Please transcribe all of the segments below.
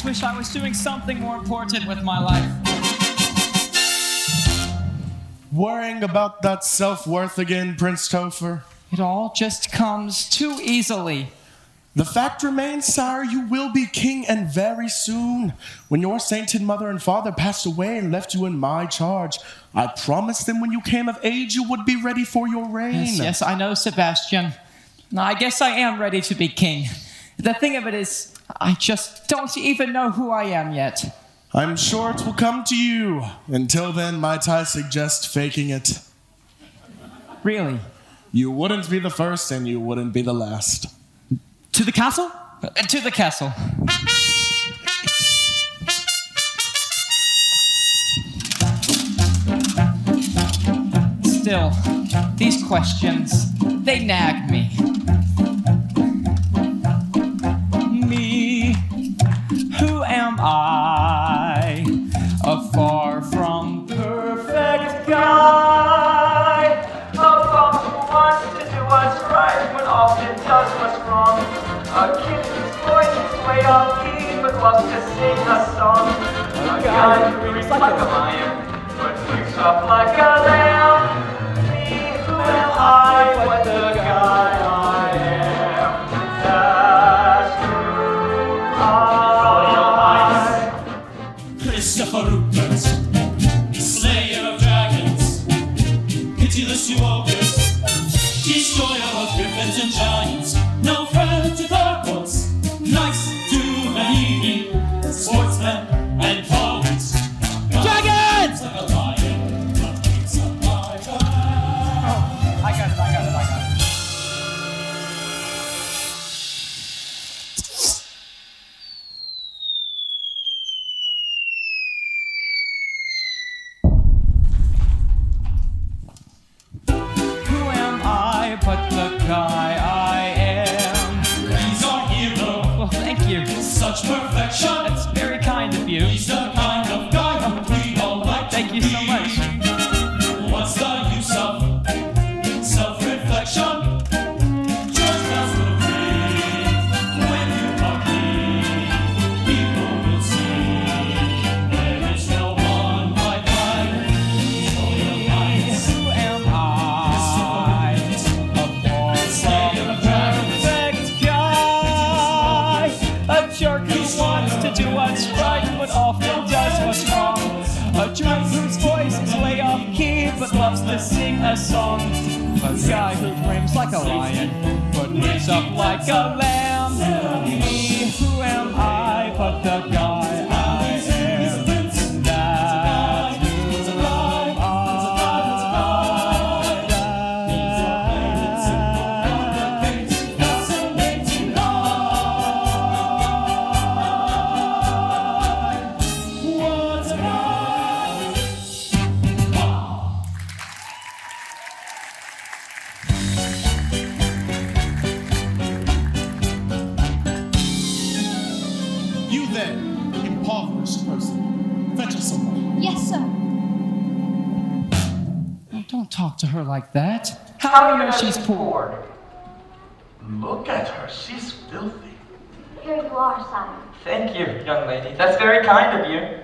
just wish I was doing something more important with my life. Worrying about that self-worth again, Prince Topher? It all just comes too easily. The fact remains, sire, you will be king, and very soon. When your sainted mother and father passed away and left you in my charge, I promised them when you came of age you would be ready for your reign. Yes, I know, Sebastian. I guess I am ready to be king. The thing of it is, I just don't even know who I am yet. I'm sure it will come to you. Until then, might I suggest faking it? Really? You wouldn't be the first, and you wouldn't be the last. To the castle? To the castle. Still, these questions, they nag me. Me, who am I? A far from perfect guy. A fool who wants to do what's right, but often does what's wrong. A kid whose voice is way off key, but loves to sing a song. A guy who reads like a lion, but wakes up like a lamb. Me, who am I, but the guy I am? That's who I am. Christopher Rupert, slayer of dragons, pitiless you ogres, destroyer of griffins and giants, no friend to gargoyles, nice to an evening, sportsmen and poets. Dragons! Like a lion, but wakes up like a lamb. I got it. Who am I but the guy I am? He's our hero, Well, thank you. such perfection. That's very kind of you. He's the kind of guy who we all like to Thank you so be. much. What's the use of self-reflection? Just as will be when you are king. People will see there is no one like for your lights. Who am I? A far from perfect guy. A jerk who wants to do what's right, but often does what's wrong. A drunk whose voice is way off key, but loves to sing a song. A guy who screams like a lion, but wakes up like a lamb. Me, who am I but the guy I am? That's who You there, impoverished person. Fetch us some money. Yes, sir. Oh, don't talk to her like that. How do you know she's poor? Look at her, she's filthy. Here you are, sire. Thank you, young lady. That's very kind of you.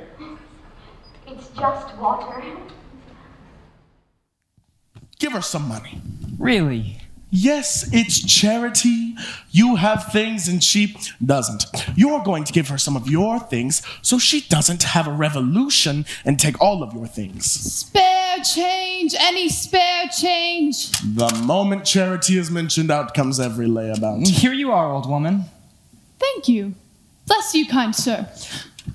It's just water. Give her some money. Really? Yes, it's charity. You have things and she doesn't. You're going to give her some of your things so she doesn't have a revolution and take all of your things. Spare change, any spare change. The moment charity is mentioned, out comes every layabout. Here you are, old woman. Thank you. Bless you, kind sir.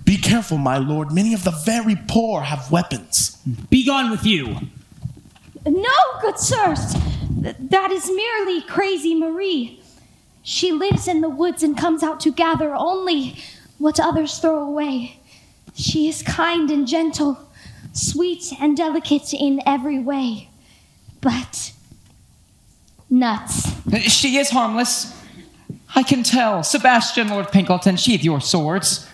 Be careful, my lord. Many of the very poor have weapons. Be gone with you. No, good sirs. That is merely Crazy Marie. She lives in the woods and comes out to gather only what others throw away. She is kind and gentle, sweet and delicate in every way. But nuts. She is harmless. I can tell. Sebastian, Lord Pinkleton, sheathe your swords.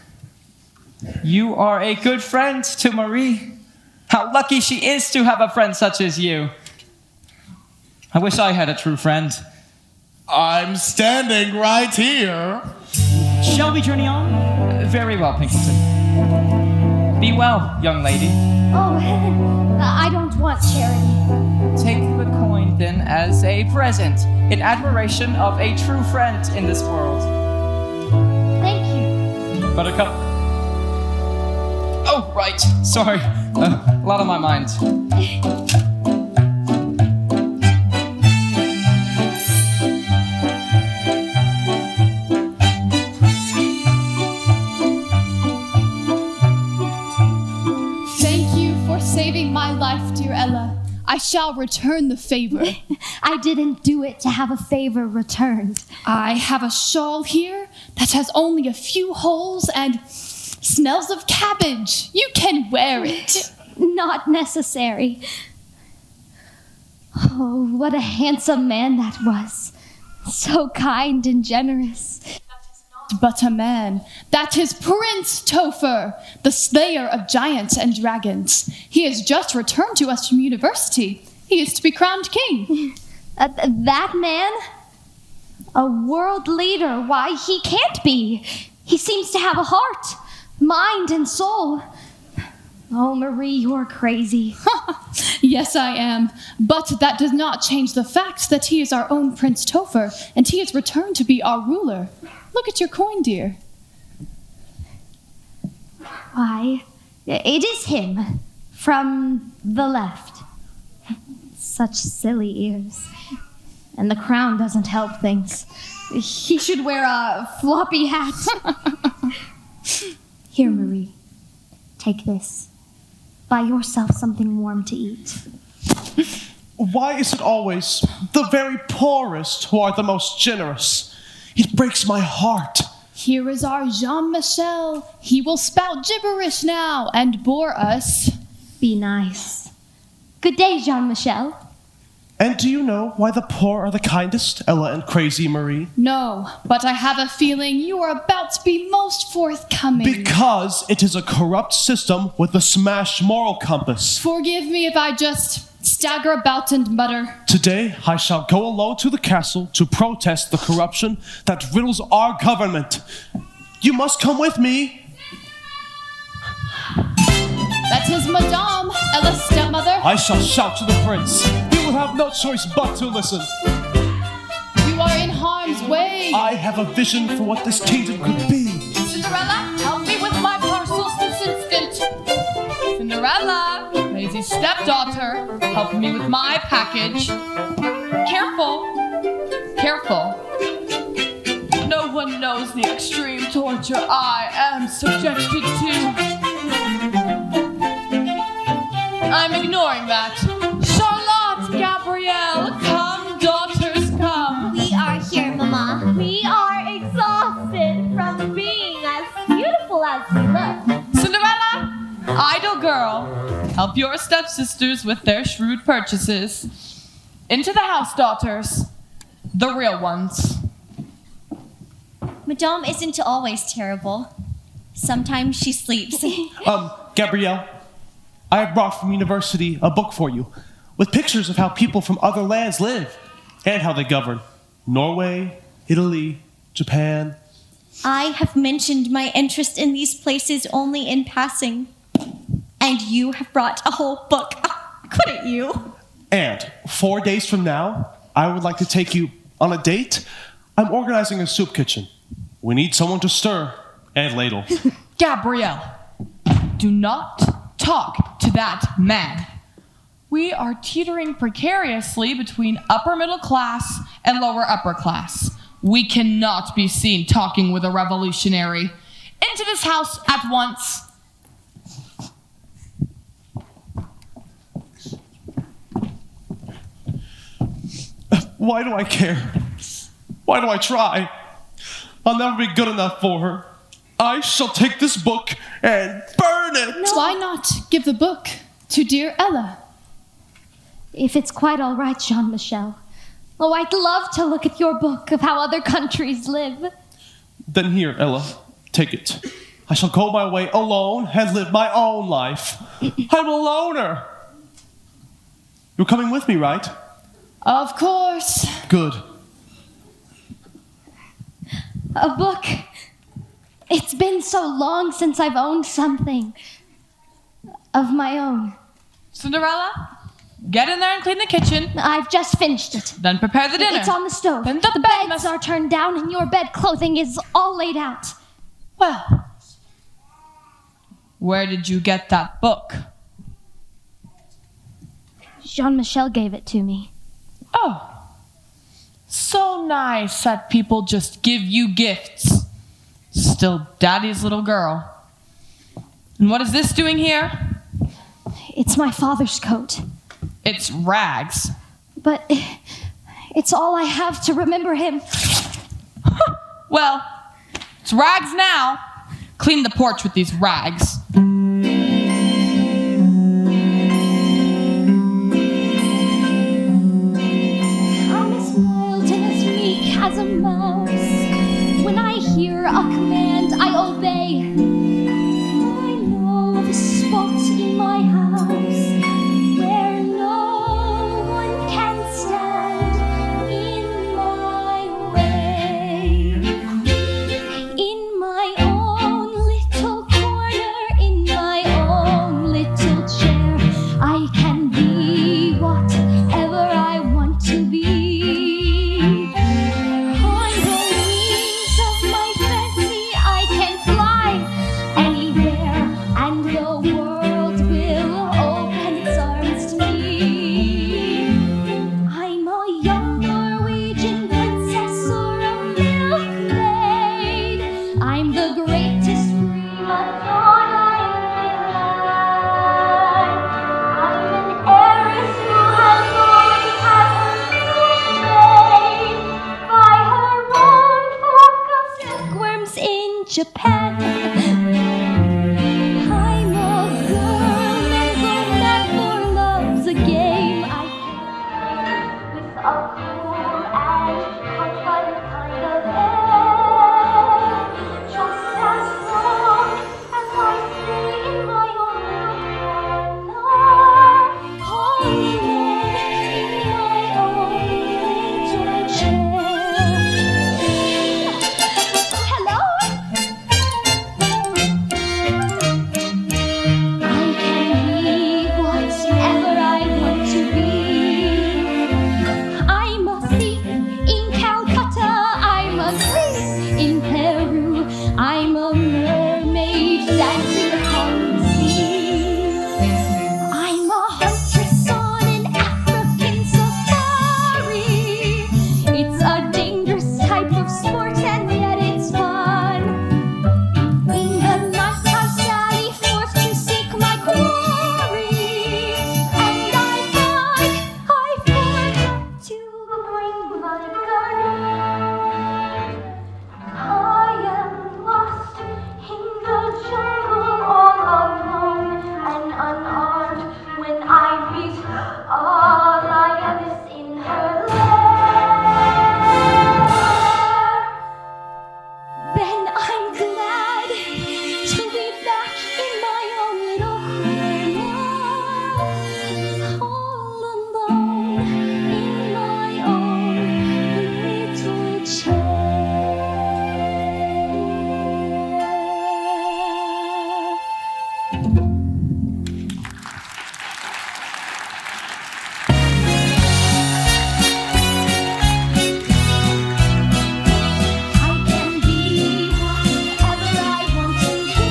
You are a good friend to Marie. How lucky she is to have a friend such as you. I wish I had a true friend. I'm standing right here. Shall we journey on? Very well, Pinkerton. Be well, young lady. Oh, I don't want charity. Take the coin, then, as a present, in admiration of a true friend in this world. Thank you. Buttercup. Oh, right. Sorry. A lot on my mind. Saving my life, dear Ella. I shall return the favor. I didn't do it to have a favor returned. I have a shawl here that has only a few holes and smells of cabbage. You can wear it. Not necessary. Oh, what a handsome man that was. So kind and generous. But a man. That is Prince Topher, the slayer of giants and dragons. He has just returned to us from university. He is to be crowned king. That man? A world leader? Why, he can't be. He seems to have a heart, mind, and soul. Oh, Marie, you're crazy. Yes, I am. But that does not change the fact that he is our own Prince Topher, and he has returned to be our ruler. Look at your coin, dear. Why, it is him, from the left. Such silly ears. And the crown doesn't help things. He should wear a floppy hat. Here, Marie, take this. Buy yourself something warm to eat. Why is it always the very poorest who are the most generous? It breaks my heart. Here is our Jean-Michel. He will spout gibberish now and bore us. Be nice. Good day, Jean-Michel. And do you know why the poor are the kindest, Ella and Crazy Marie? No, but I have a feeling you are about to be most forthcoming. Because it is a corrupt system with a smashed moral compass. Forgive me if I just stagger about and mutter. Today, I shall go alone to the castle to protest the corruption that riddles our government. You must come with me. That is Madame, Ella's stepmother. I shall shout to the prince. He will have no choice but to listen. You are in harm's way. I have a vision for what this kingdom could be. Cinderella, help me with my parcels this instant. Cinderella, lazy stepdaughter, help me with my package. Careful, careful. No one knows the extreme torture I am subjected to. I'm ignoring that. Charlotte, Gabrielle, come, daughters, come. We are here, Mama. We are exhausted from being as beautiful as we look. Cinderella, idle girl, help your stepsisters with their shrewd purchases. Into the house, daughters. The real ones. Madame isn't always terrible. Sometimes she sleeps. Gabrielle, I have brought from university a book for you with pictures of how people from other lands live and how they govern. Norway, Italy, Japan. I have mentioned my interest in these places only in passing. And you have brought a whole book. Couldn't you? And 4 days from now, I would like to take you on a date. I'm organizing a soup kitchen. We need someone to stir and ladle. Gabrielle, do not talk to that man. We are teetering precariously between upper middle class and lower upper class. We cannot be seen talking with a revolutionary. Into this house at once. Why do I care? Why do I try? I'll never be good enough for her. I shall take this book and burn it. No. Why not give the book to dear Ella? If it's quite all right, Jean-Michel. Oh, I'd love to look at your book of how other countries live. Then here, Ella, take it. I shall go my way alone and live my own life. I'm a loner. You're coming with me, right? Of course. Good. A book. It's been so long since I've owned something of my own. Cinderella, get in there and clean the kitchen. I've just finished it. Then prepare the dinner. It's on the stove. Then the the beds bed are turned down and your bed clothing is all laid out. Well, where did you get that book? Jean-Michel gave it to me. Oh, so nice that people just give you gifts. Still Daddy's little girl. And what is this doing here? It's my father's coat. It's rags. But it's all I have to remember him. Well, it's rags now. Clean the porch with these rags. I'm as mild and as meek as a mouse. When I hear a command, I obey. I know of a spot in my house where no one can stand in my way. In my own little corner, in my own little chair, I can be whatever I want to be. On the wings of my fancy, I can fly anywhere, and the world will open its arms to me. I'm a young Norwegian princess or a milkmaid. I'm the greatest prima donna in Finland. I'm an heiress who has always had her milk made by her own flock of silkworms in Japan. I'm a girl never mad for love's a game. I can with a cool and confident kind of air. Just as long as I stay in my own corner, all alone in my own little chair. Hello? I can be whatever I want to be. I'm a thief in Calcutta. I'm a thief in Peru. I'm a mermaid dancing upon the sea. I'm a huntress on an African safari. It's a dangerous type of sport and yet it's fun. In the night I sally forth to seek my quarry, and I forgot to bring my gun. I am lost in the jungle all alone and unarmed when I meet a lioness in her lair. Then I'm glad to be back in my own little corner, all alone in my own little chair. I can be whatever I want to be.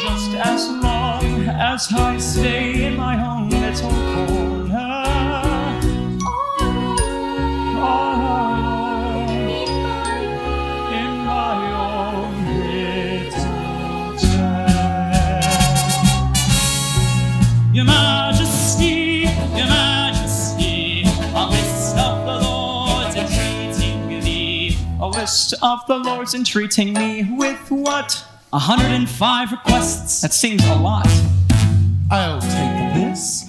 Just as long as I stay in my own little corner. All alone in my own little chair. Your Majesty, a list of the lords entreating thee. A list of the lords entreating me with what? 105 requests. That seems a lot. I'll take this.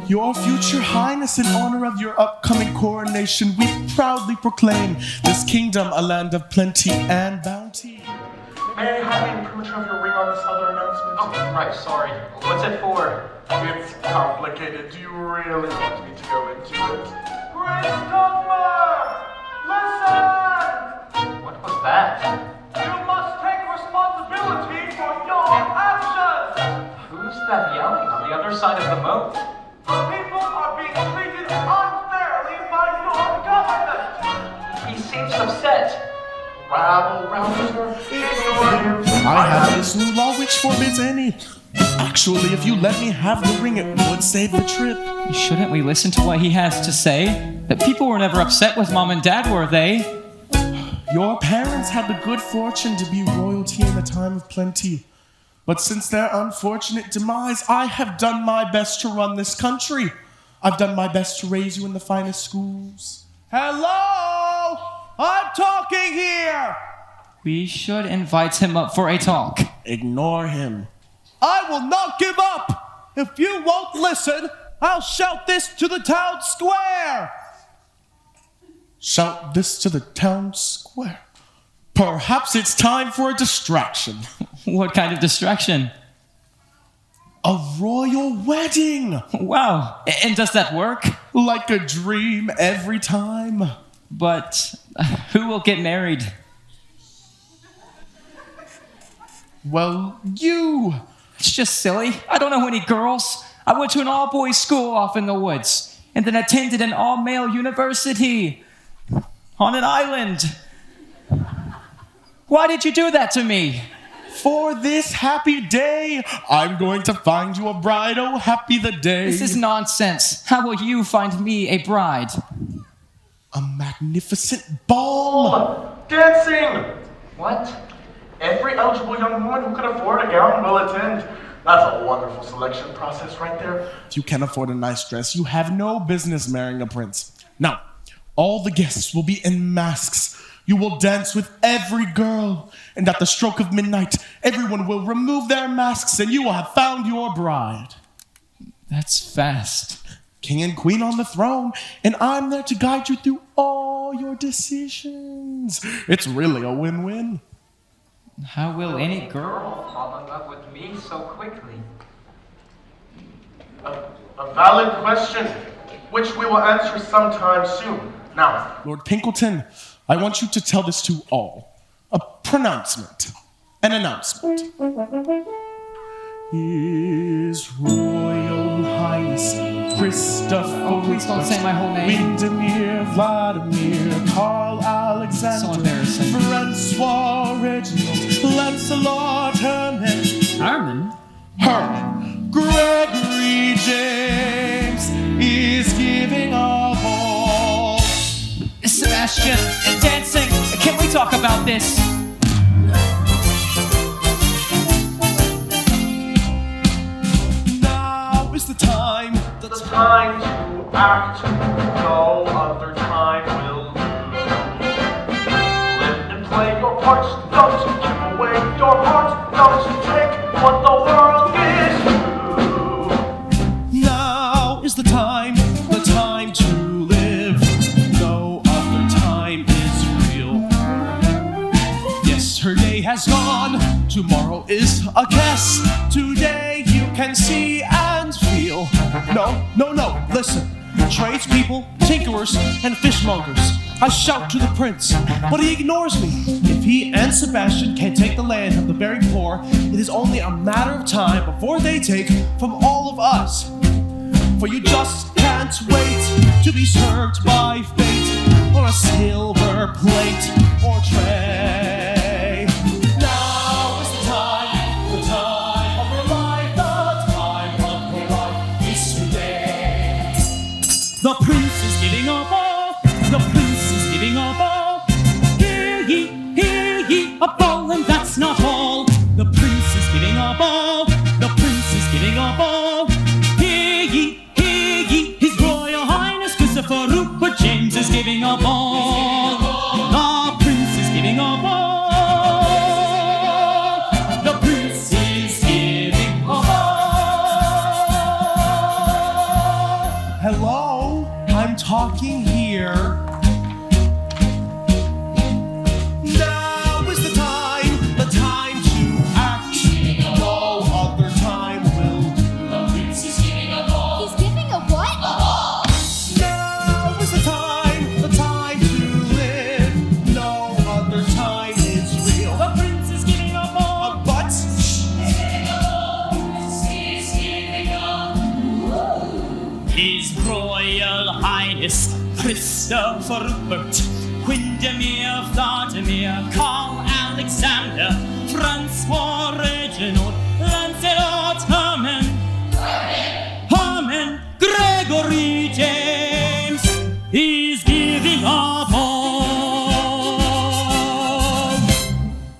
Your future highness, in honor of your upcoming coronation, we proudly proclaim this kingdom a land of plenty and bounty. May I have the imprimatur of your ring on this other announcement? Oh, right, sorry. What's it for? It's complicated. Do you really want me to go into it? Grace Dogma! Listen! What was that? Who's that yelling on the other side of the moat? The people are being treated unfairly by your government. He seems upset. Rabble rouser, ignore him. I have this new law which forbids any. Actually, if you let me have the ring, it would save the trip. Shouldn't we listen to what he has to say? The people were never upset with Mom and Dad, were they? Your parents had the good fortune to be royalty in the time of plenty. But since their unfortunate demise, I have done my best to run this country. I've done my best to raise you in the finest schools. Hello? I'm talking here! We should invite him up for a talk. Ignore him. I will not give up! If you won't listen, I'll shout this to the town square! Shout this to the town square. Perhaps it's time for a distraction. What kind of distraction? A royal wedding! Wow, and does that work? Like a dream every time. But who will get married? Well, you. It's just silly. I don't know any girls. I went to an all-boys school off in the woods, and then attended an all-male university on an island. Why did you do that to me? For this happy day, I'm going to find you a bride. Oh, happy the day. This is nonsense. How will you find me a bride? A magnificent ball. Dancing! What? Every eligible young woman who can afford a gown will attend. That's a wonderful selection process right there. If you can't afford a nice dress, you have no business marrying a prince. Now, all the guests will be in masks. You will dance with every girl. And at the stroke of midnight, everyone will remove their masks and you will have found your bride. That's fast. King and queen on the throne, and I'm there to guide you through all your decisions. It's really a win-win. How will any girl? Fall in love with me so quickly. A valid question, which we will answer sometime soon. Now, Lord Pinkleton, I want you to tell this to all. A pronouncement. An announcement. His Royal Highness Christopher. Oh, please don't say my whole name. Windermere, Vladimir, Carl Alexander. So embarrassing. Francois Reginald, Lancelot Herman. Herman? Gregory James is giving a ball. Sebastian, dancing. Can we talk about this? Now is the time. the time to act. No other time will do. Live and play your parts. Don't give away your heart. Don't take what the world gives you. Now is the time to live. No other time is real. Yesterday has gone, tomorrow is a guess. Today you can see and feel. No, listen. Tradespeople, tinkerers, and fishmongers. I shout to the prince, but he ignores me. If he and Sebastian can take the land of the very poor, it is only a matter of time before they take from all of us. For you just can't wait to be served by fate on a silver plate or tray. Now is the time of your life, the time of your life is today. The prince is giving a ball, the prince is giving a ball. Hear ye, a ball, and that's not all. The prince is giving a ball, the prince is giving a ball. Hear ye, His Royal Highness Christopher Rupert James is giving a ball. The prince is giving a ball. The prince is giving a ball. Hello, I'm talking here. Now is the time to act. No other time will do. The prince is giving a ball. He's giving a what? Now is the time Highness Christopher Rupert, Windermere, Vladimir, Karl Alexander, Francois Reginald, Lancelot Herman Gregory James. He's giving a ball.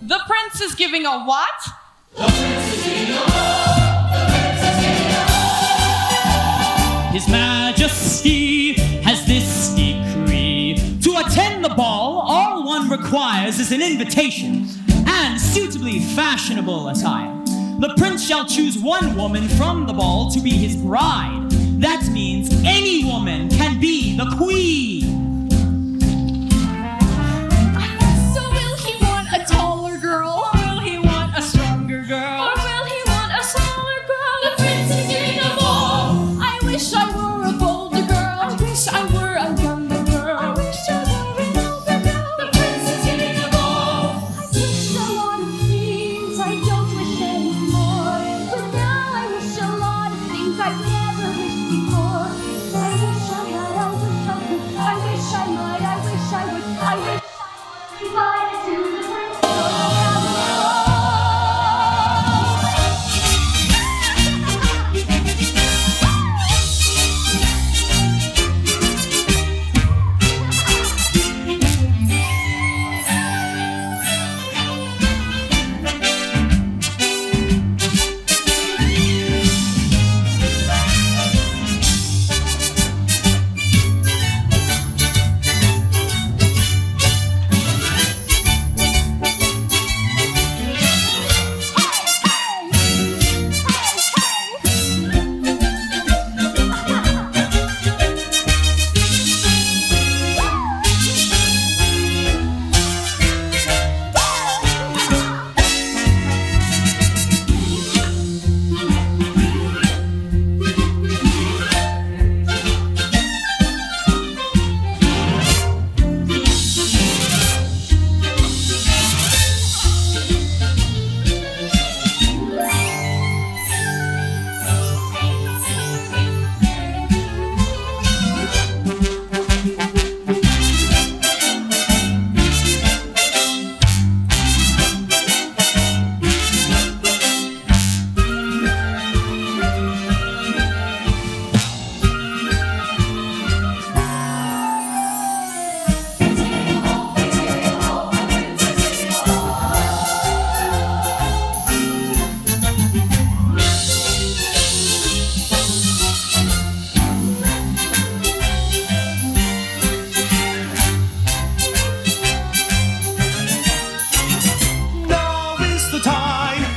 The prince is giving a what? His Majesty has this decree. To attend the ball, all one requires is an invitation and suitably fashionable attire. The prince shall choose one woman from the ball to be his bride. That means any woman can be the queen. So will he want a taller girl? Or will he want a stronger girl? Or will he want a smaller girl? The prince is giving a ball. I wish I were a bolder girl. I wish I were a younger girl. I wish I were an older girl. The prince is giving a ball. I wish a lot of things, I don't wish anymore. But now I wish a lot of things I've never wished before. I wish I had, I wish I could, I wish I might, I wish I would, I wish I were invited to the prince of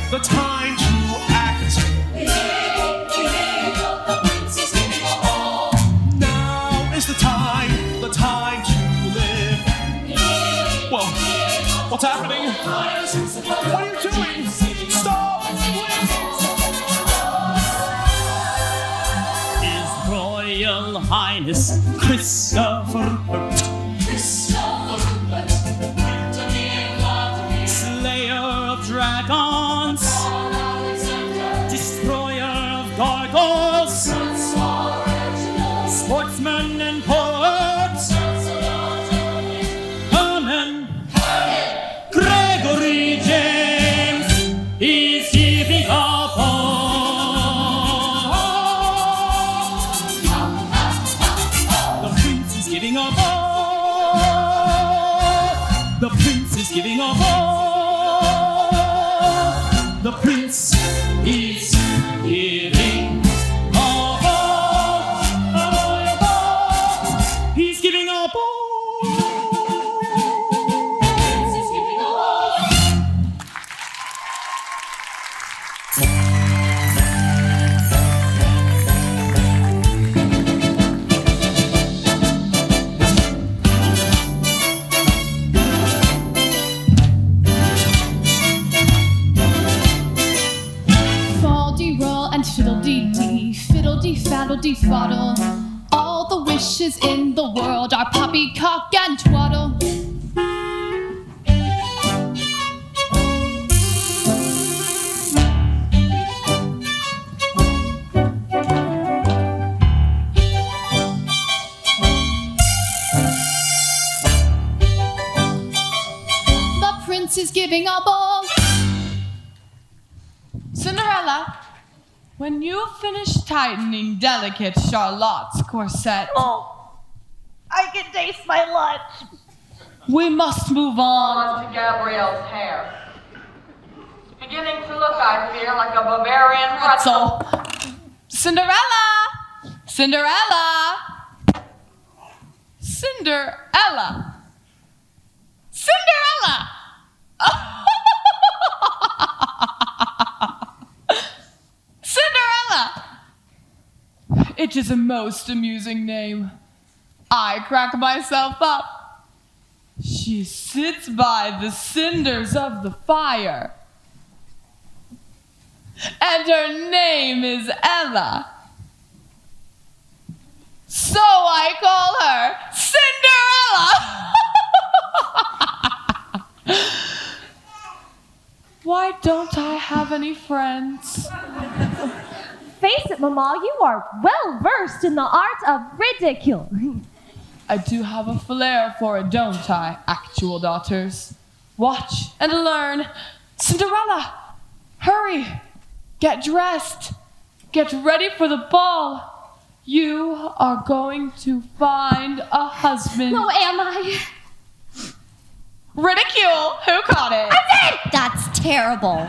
the time to act. Now is the time to live. Whoa, what's happening? What are you doing? Stop! His Royal Highness Christopher Rupert, Slayer of Dragons, Destroyer of Gargoyles, Sportsman and Poet, Herman Gregory James is giving a ball. The prince is giving a ball. The prince is giving a ball. The prince is giving a ball. He's giving a ball. And fiddle-dee-dee, fiddle-dee-faddle-dee-faddle. All the wishes in the world are poppycock and twaddle. giving a ball. Cinderella, when you finish tightening delicate Charlotte's corset, Oh, I can taste my lunch. we must move on. On to Gabrielle's hair. It's beginning to look, I fear, like a Bavarian pretzel. Cinderella! Cinderella! Cinderella! Cinderella! Cinderella! It is a most amusing name. I crack myself up. She sits by the cinders of the fire. And her name is Ella. So I call her Cinderella. Why don't I have any friends? Face it, Mama, you are well versed in the art of ridicule. I do have a flair for it, don't I, actual daughters? Watch and learn. Cinderella, hurry. Get dressed. Get ready for the ball. You are going to find a husband. No, am I? Ridicule. Who caught it? That's terrible.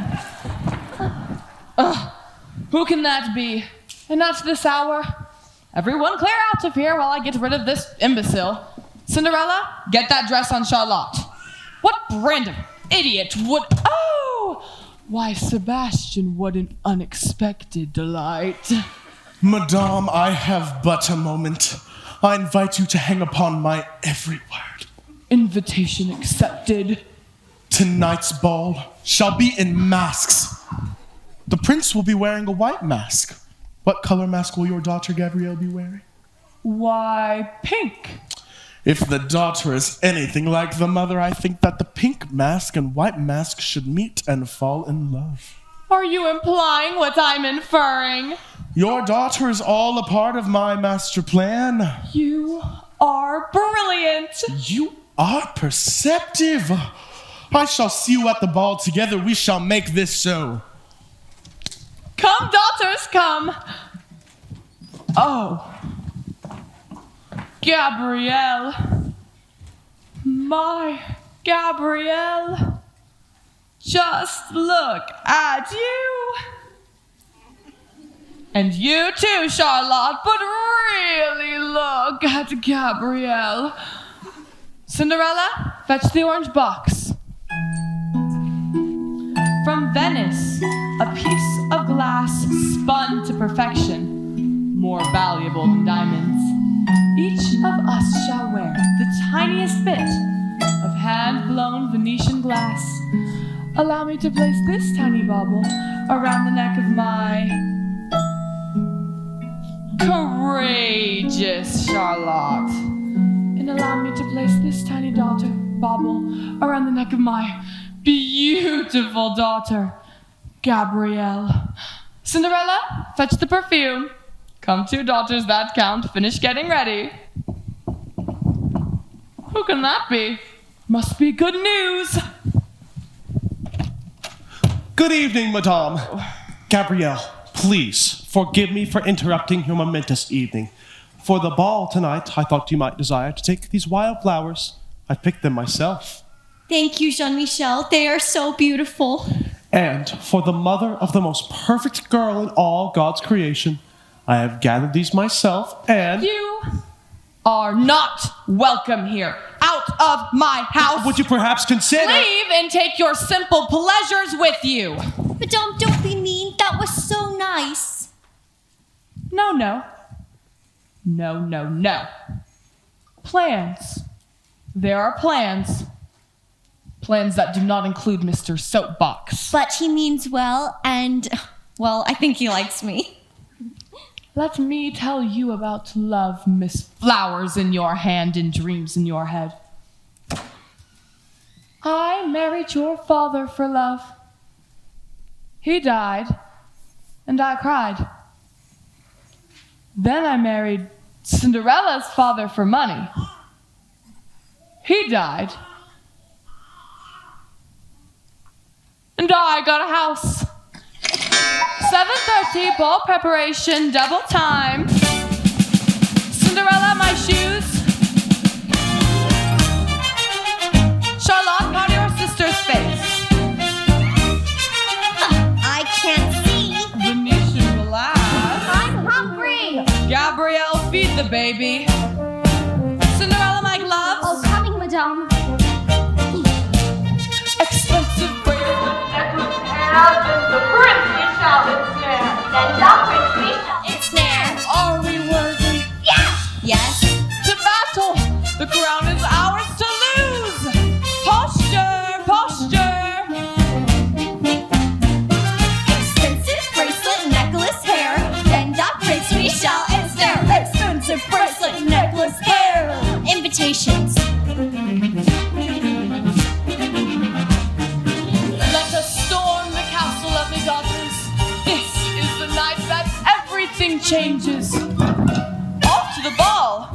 Who can that be? And not this hour. Everyone clear out of here while I get rid of this imbecile. Cinderella, get that dress on Charlotte. What brand of idiot would... Oh! Why, Sebastian, what an unexpected delight. Madame, I have but a moment. I invite you to hang upon my every word. Invitation accepted. Tonight's ball shall be in masks. The prince will be wearing a white mask. What color mask will your daughter Gabrielle be wearing? Why, pink. If the daughter is anything like the mother, I think that the pink mask and white mask should meet and fall in love. Are you implying what I'm inferring? Your daughter is all a part of my master plan. You are brilliant. You are perceptive. I shall see you at the ball. Together we shall make this so. Come, daughters, come. Oh. Gabrielle. My Gabrielle. Just look at you. And you too, Charlotte, but really look at Gabrielle. Cinderella, fetch the orange box. From Venice, a piece of glass spun to perfection, more valuable than diamonds. Each of us shall wear the tiniest bit of hand-blown Venetian glass. Allow me to place this tiny bauble around the neck of my courageous Charlotte. And allow me to place this tiny bauble around the neck of my beautiful daughter, Gabrielle. Cinderella, fetch the perfume. Come, two daughters that count. Finish getting ready. Who can that be? Must be good news. Good evening, Madame. Gabrielle, please forgive me for interrupting your momentous evening. For the ball tonight, I thought you might desire to take these wild flowers. I picked them myself. Thank you, Jean-Michel. They are so beautiful. And for the mother of the most perfect girl in all God's creation, I have gathered these myself and... You are not welcome here. Out of my house. Would you perhaps consider... Leave and take your simple pleasures with you. Madame, don't be mean. That was so nice. No, no. No, no, no. Plans. There are plans. Plans that do not include Mr. Soapbox. But he means well, and, well, I think he likes me. Let me tell you about love, Miss Flowers in your hand and dreams in your head. I married your father for love. He died, and I cried. Then I married Cinderella's father for money. He died. And I got a house. 7:30, ball preparation, double time. Cinderella, my shoes. Charlotte, part of your sister's face. I can't see. Venetian, relax. I'm hungry. Gabrielle, feed the baby. Cinderella, my gloves. Oh, coming, madame. Expensive bracelet. And the prince we shall ensnare. And the prince we shall Ensnare. Are we worthy? Yes. To battle. The crown is ours to lose. Posture, posture. Expensive bracelet, necklace, hair. And that prince we shall ensnare. Expensive bracelet, necklace, hair. Invitations. Let us storm the castle, lovely daughters. This is the night that everything changes. Off to the ball.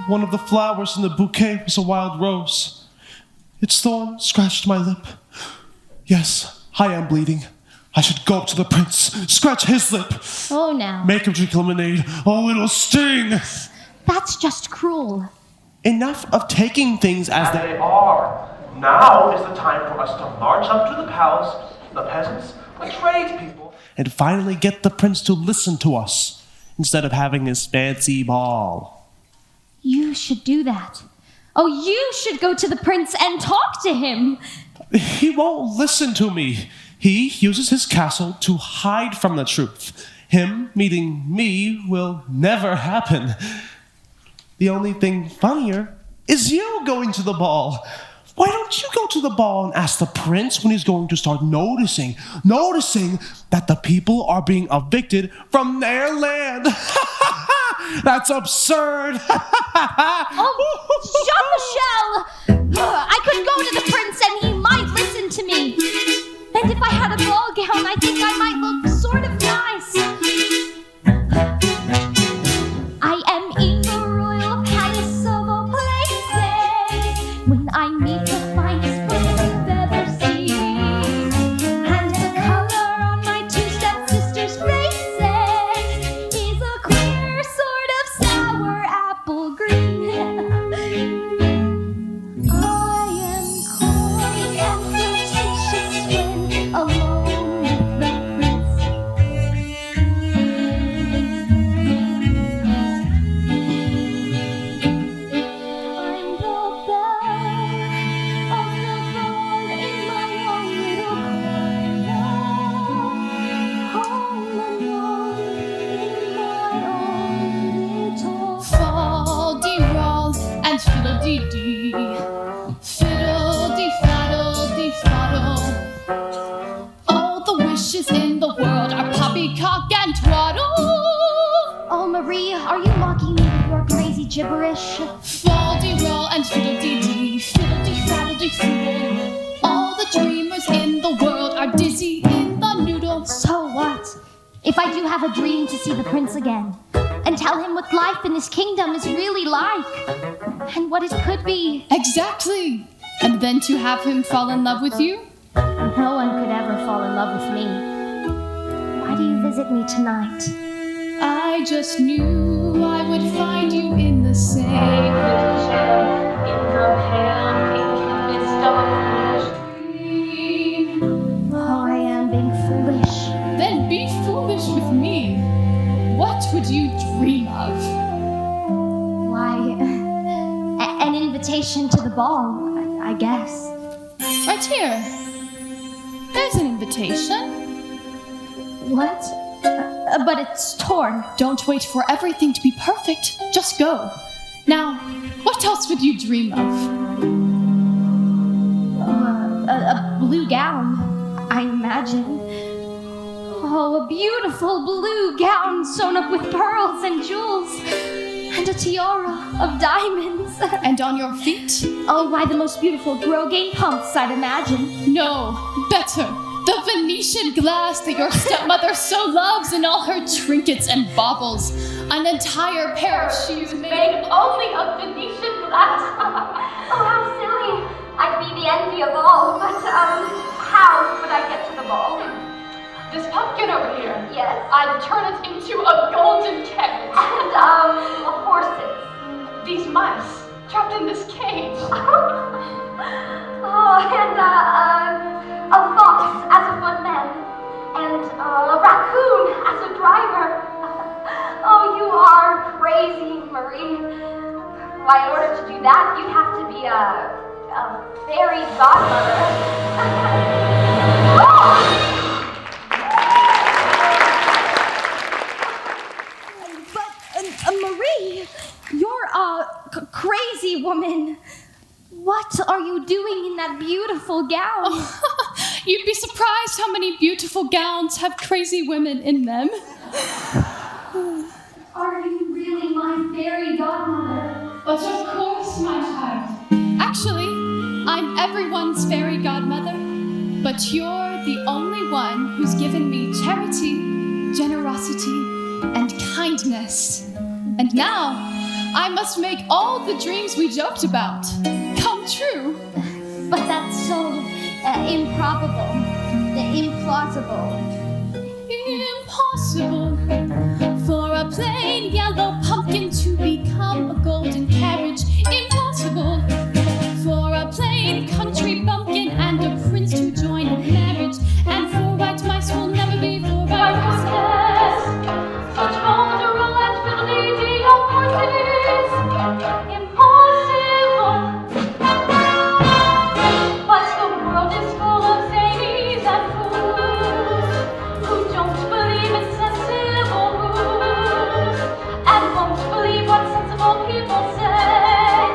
One of the flowers in the bouquet was a wild rose. Its thorn scratched my lip. Yes, I am bleeding. I should go up to the prince, scratch his lip, Oh, now. make him drink lemonade. Oh, it'll sting! That's just cruel. Enough of taking things as As they they are. Now is the time for us to march up to the palace, the peasants, the tradespeople. and finally get the prince to listen to us instead of having his fancy ball. You should do that. Oh, you should go to the prince and talk to him. He won't listen to me. He uses his castle to hide from the truth. Him meeting me will never happen. The only thing funnier is you going to the ball. Why don't you go to the ball and ask the prince when he's going to start noticing that the people are being evicted from their land? That's absurd. Oh, Jean-Michel! I could go to the prince and he might listen to me. And if I had a ball gown, I think I might look sort of nice. I am in the royal palace of all places when I meet the finest prince you've ever seen. And the color on my two stepsisters' faces is a queer sort of sour apple green. I am coy and flirtatious when alone with the prince. I'm the belle of the ball in my own little corner, all alone in my own little. Fall-de-roll and fiddle-dee-dee. Fiddle-dee-faddle-dee-faddle. All the wishes in the world are poppycock and twaddle. Oh, Marie, are you mocking me with your crazy gibberish? Fall-de-roll and fiddle-dee-dee. Fiddle-dee-faddle-dee-fiddle. All the dreamers in the world are dizzy in the noodle. So what? If I do have a dream to see the prince again and tell him what life in his kingdom is really like and what it could be, Exactly. And then to have him fall in love with you? no one could ever fall in love with me. Why do you visit me tonight? I just knew I would find you in the same. in the pale pink mist of a foolish dream. Oh, I am being foolish. Then be foolish with me. What would you dream of? Why, an invitation to the ball, I guess. Right here. There's an invitation. What? But it's torn. Don't wait for everything to be perfect. Just go. Now, what else would you dream of? A blue gown, I imagine. Oh, a beautiful blue gown sewn up with pearls and jewels. and a tiara of diamonds. And on your feet? Oh, why the most beautiful Rogaine pumps, I'd imagine. No, better. The Venetian glass that your stepmother so loves and all her trinkets and baubles. An entire pair of shoes made only of Venetian glass. Oh, how silly. I'd be the envy of all, but, how would I get to the ball? This pumpkin over here. Yes. I'd turn it into a golden carrot. And, horses. These mice trapped in this cage. Oh, and, a fox as a footman, and a raccoon as a driver. Oh, you are crazy, Marie. Why, in order to do that, you'd have to be a fairy godmother. But, Marie, you're a crazy woman. What are you doing in that beautiful gown? Oh, you'd be surprised how many beautiful gowns have crazy women in them. Are you really my fairy godmother? But of course, my child. Actually, I'm everyone's fairy godmother. But you're the only one who's given me charity, generosity, and kindness. And now, I must make all the dreams we joked about come true. But that's so improbable, implausible. Impossible for a plain yellow pumpkin to become a golden carriage. Impossible for a plain country bumpkin and a prince to join in marriage. And for white mice will never be for white horses. Such wonderful and fiddly-dee of horses. Impossible. But the world is full of zanies and fools who don't believe in sensible rules and won't believe what sensible people say.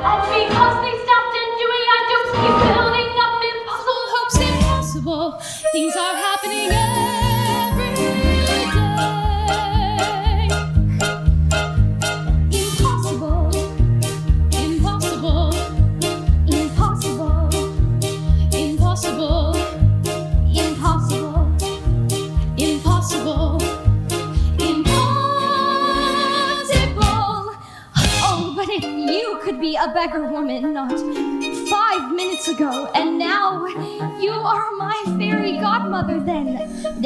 And because they stopped in doing I don't keep building up impossible hopes. Impossible things are happening every day. Impossible, impossible, impossible, impossible, impossible, impossible, impossible. Oh, but if you could be a beggar woman not 5 minutes ago, and now you are my fairy godmother, then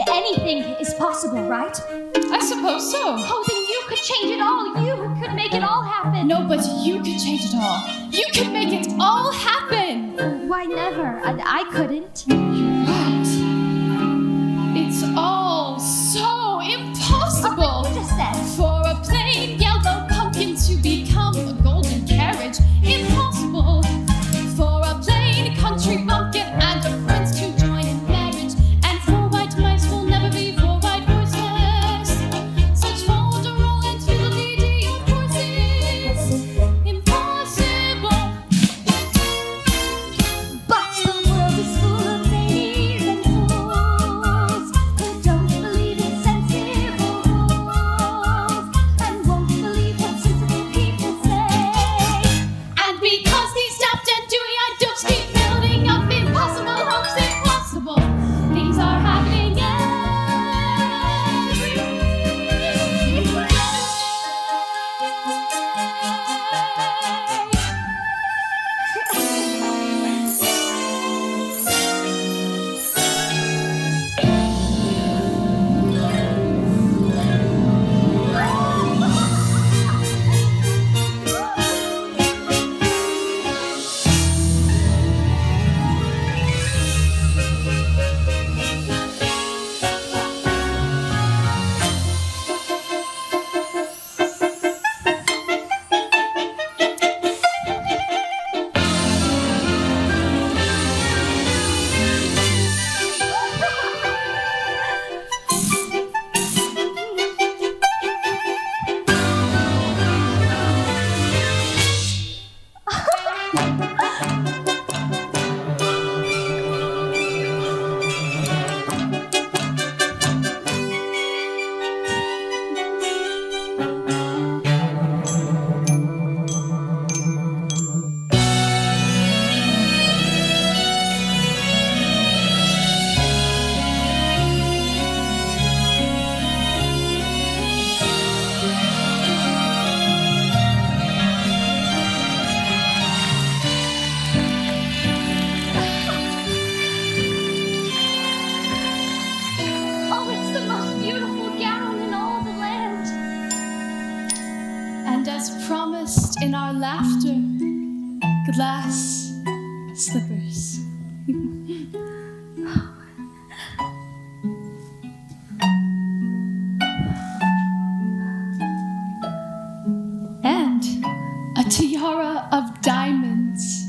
anything is possible, right? I suppose so. Oh, then you could change it all. You could make it all happen. No, but you could change it all. You could make it all happen. Why, never. I couldn't. You're right. It's all so impossible. You just said. For a plain yellow pumpkin to become a golden carriage. Impossible. For a plain country bumpkin and a prince to join in marriage. And for white mice will never be for white horses. Such folderol and fiddly-dee of horses. Impossible. But the world is full of zanies in our laughter, glass slippers. And a tiara of diamonds.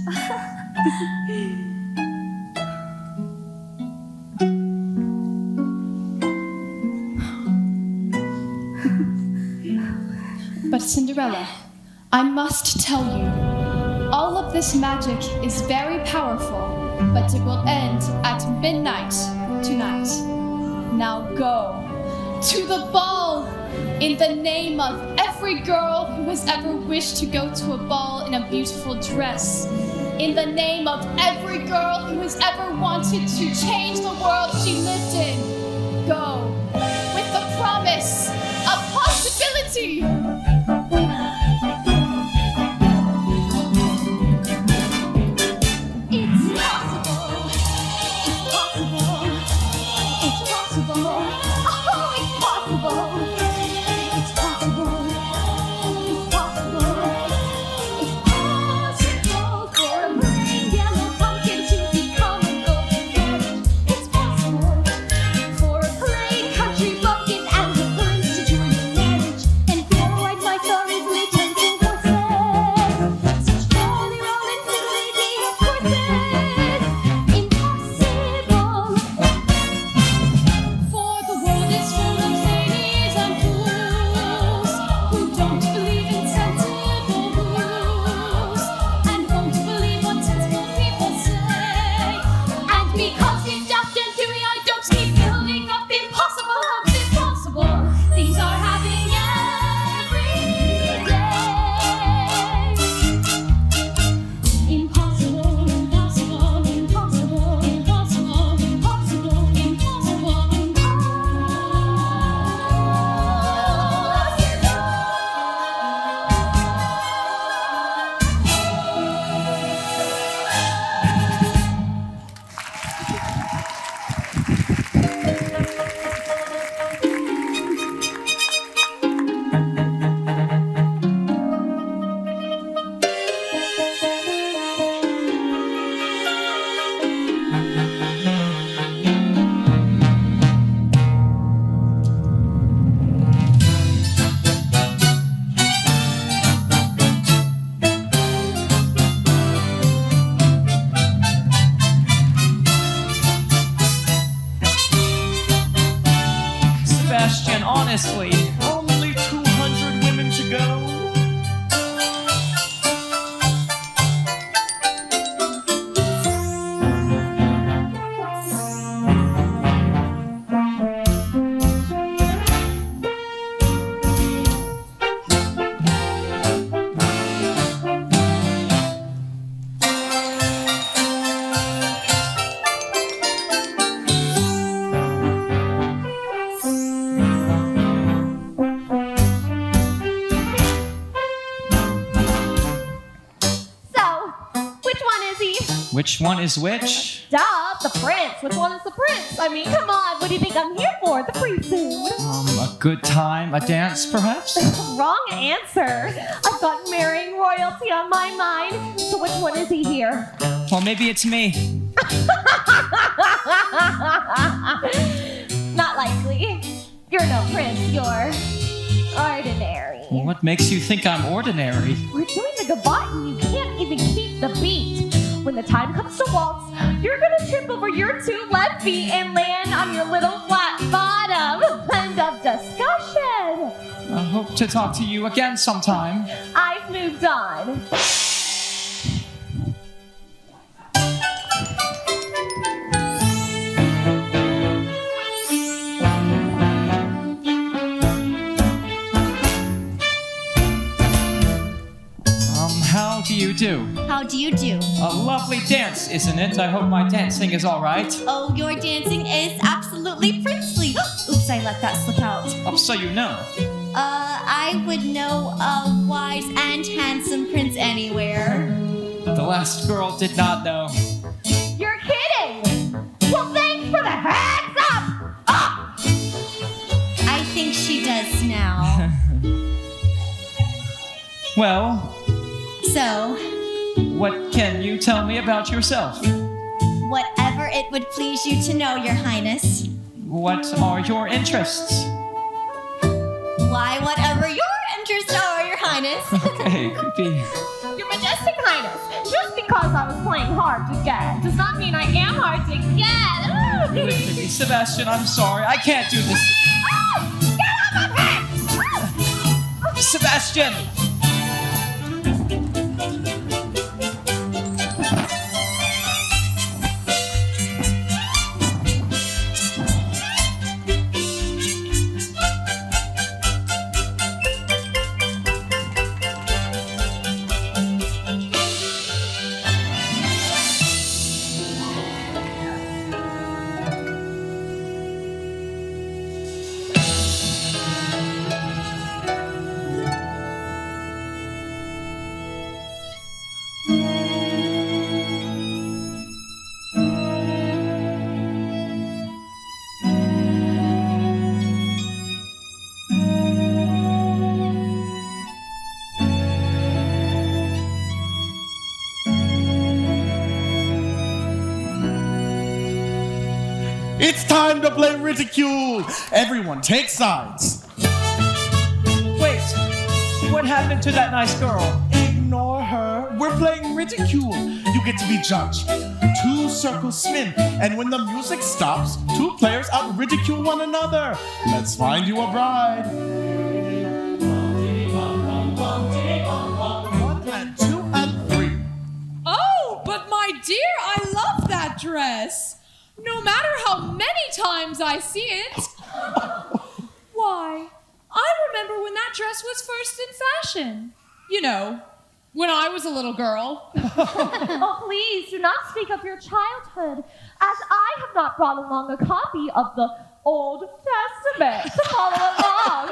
But Cinderella, I must tell you, all of this magic is very powerful, but it will end at midnight tonight. Now go to the ball in the name of every girl who has ever wished to go to a ball in a beautiful dress. In the name of every girl who has ever wanted to change the world she lived in. Go with the promise of possibility. Honestly, Only 200 women to go. which one is which? Duh, the prince. Which one is the prince? I mean, come on. What do you think I'm here for? The pre-food. A good time, a dance, perhaps? Wrong answer. I've got marrying royalty on my mind. So which one is he here? Well, maybe it's me. Not likely. You're no prince. You're ordinary. Well, what makes you think I'm ordinary? We're doing the gavotte and you can't even keep the beat. When the time comes to waltz, you're gonna trip over your two left feet and land on your little flat bottom. End of discussion. I hope to talk to you again sometime. I've moved on. How do you do? How do you do? A lovely dance, isn't it? I hope my dancing is all right. Oh, your dancing is absolutely princely. Oops, I let that slip out. Oh, so you know. I would know a wise and handsome prince anywhere. The last girl did not know. You're kidding! Well, thanks for the heads up! Ah! I think she does now. Well, So, What can you tell me about yourself? whatever it would please you to know, Your Highness. What are your interests? Why, whatever your interests are, Your Highness. Okay, creepy. Your Majestic Highness, just because I was playing hard to get does not mean I am hard to get. Really creepy. Sebastian, I'm sorry. I can't do this. Get off of it! Sebastian! It's time to play ridicule. Everyone, take sides. Wait, what happened to that nice girl? Ignore her. We're playing ridicule. You get to be judge. 2 circles spin, and when the music stops, 2 players out ridicule one another. Let's find you a bride. 1 and 2 and 3. Oh, but my dear, I love that dress. No matter how many times I see it. Why, I remember when that dress was first in fashion. You know, when I was a little girl. Oh, please do not speak of your childhood, as I have not brought along a copy of the Old Testament to follow along.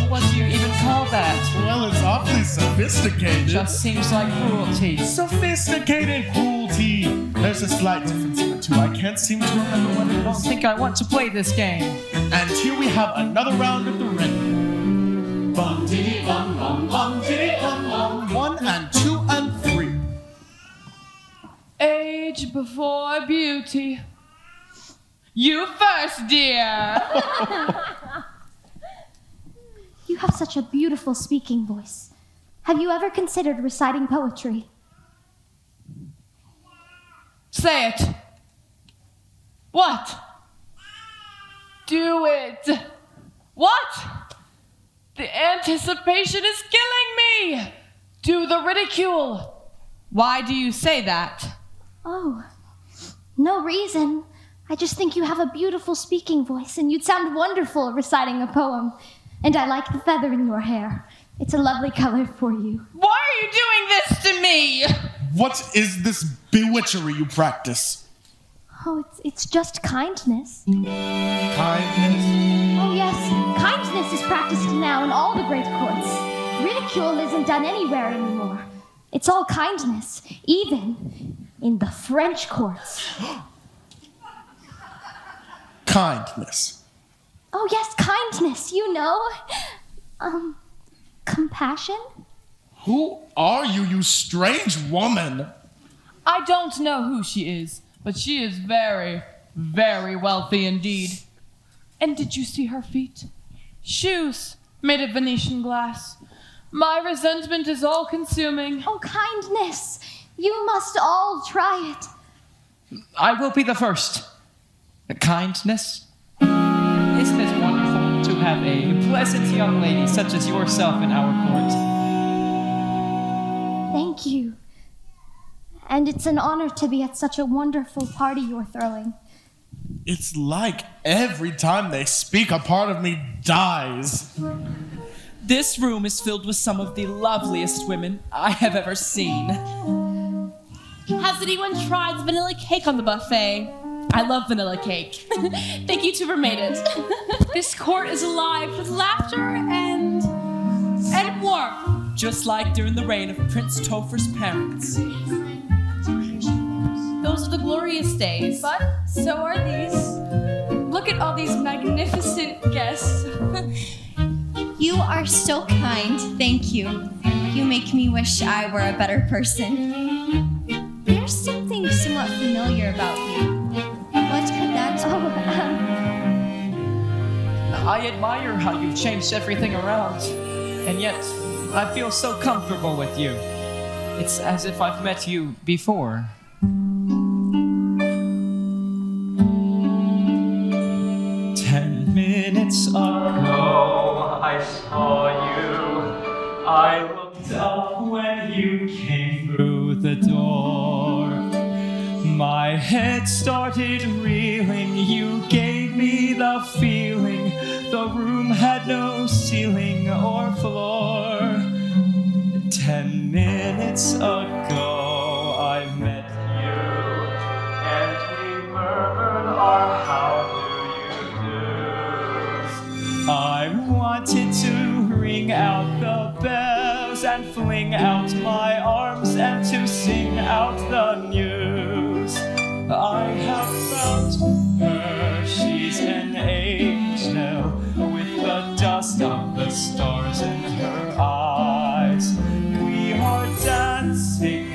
What do you even call that? Well, it's awfully sophisticated. Just seems like cruelty. Sophisticated cruelty. There's a slight difference in the two. I can't seem to remember what it I don't is. think I want to play this game. And here we have another round of the ring. Bum diddy bum bum bum diddy bum bum. 1 and 2 and 3. Age before beauty. You first, dear. You have such a beautiful speaking voice. Have you ever considered reciting poetry? Say it. What? Do it. What? The anticipation is killing me. Do the ridicule. Why do you say that? Oh, no reason. I just think you have a beautiful speaking voice and you'd sound wonderful reciting a poem. And I like the feather in your hair. It's a lovely color for you. Why are you doing this to me? What is this bewitchery you practice? Oh, it's just kindness. Kindness. Oh, yes, kindness is practiced now in all the great courts. Ridicule isn't done anywhere anymore. It's all kindness, even in the French courts. Kindness. Oh, yes, kindness, you know. Compassion? Who are you, you strange woman? I don't know who she is, but she is very, very wealthy indeed. And did you see her feet? Shoes made of Venetian glass. My resentment is all consuming. Oh, kindness. You must all try it. I will be the first. Kindness? Isn't it wonderful to have a pleasant young lady such as yourself in our court? Thank you. And it's an honor to be at such a wonderful party you're throwing. It's like every time they speak, a part of me dies. This room is filled with some of the loveliest women I have ever seen. Has anyone tried the vanilla cake on the buffet? I love vanilla cake. Thank you to whoever made it. This court is alive with laughter and warmth. Just like during the reign of Prince Topher's parents. Those are the glorious days. But so are these. Look at all these magnificent guests. You are so kind. Thank you. You make me wish I were a better person. There's something somewhat familiar about you. What could that be? I admire how you've changed everything around, and yet I feel so comfortable with you. It's as if I've met you before. 10 minutes ago, I saw you. I looked up when you came through the door. My head started reeling. You gave me the feeling. The room had no ceiling or floor. 10 minutes ago, I met you, and we murmured our how do you do. I wanted to ring out the bells and fling out my arms and to sing out the news. I have found her, she's an angel with the dust of the stars in her eyes. We are dancing,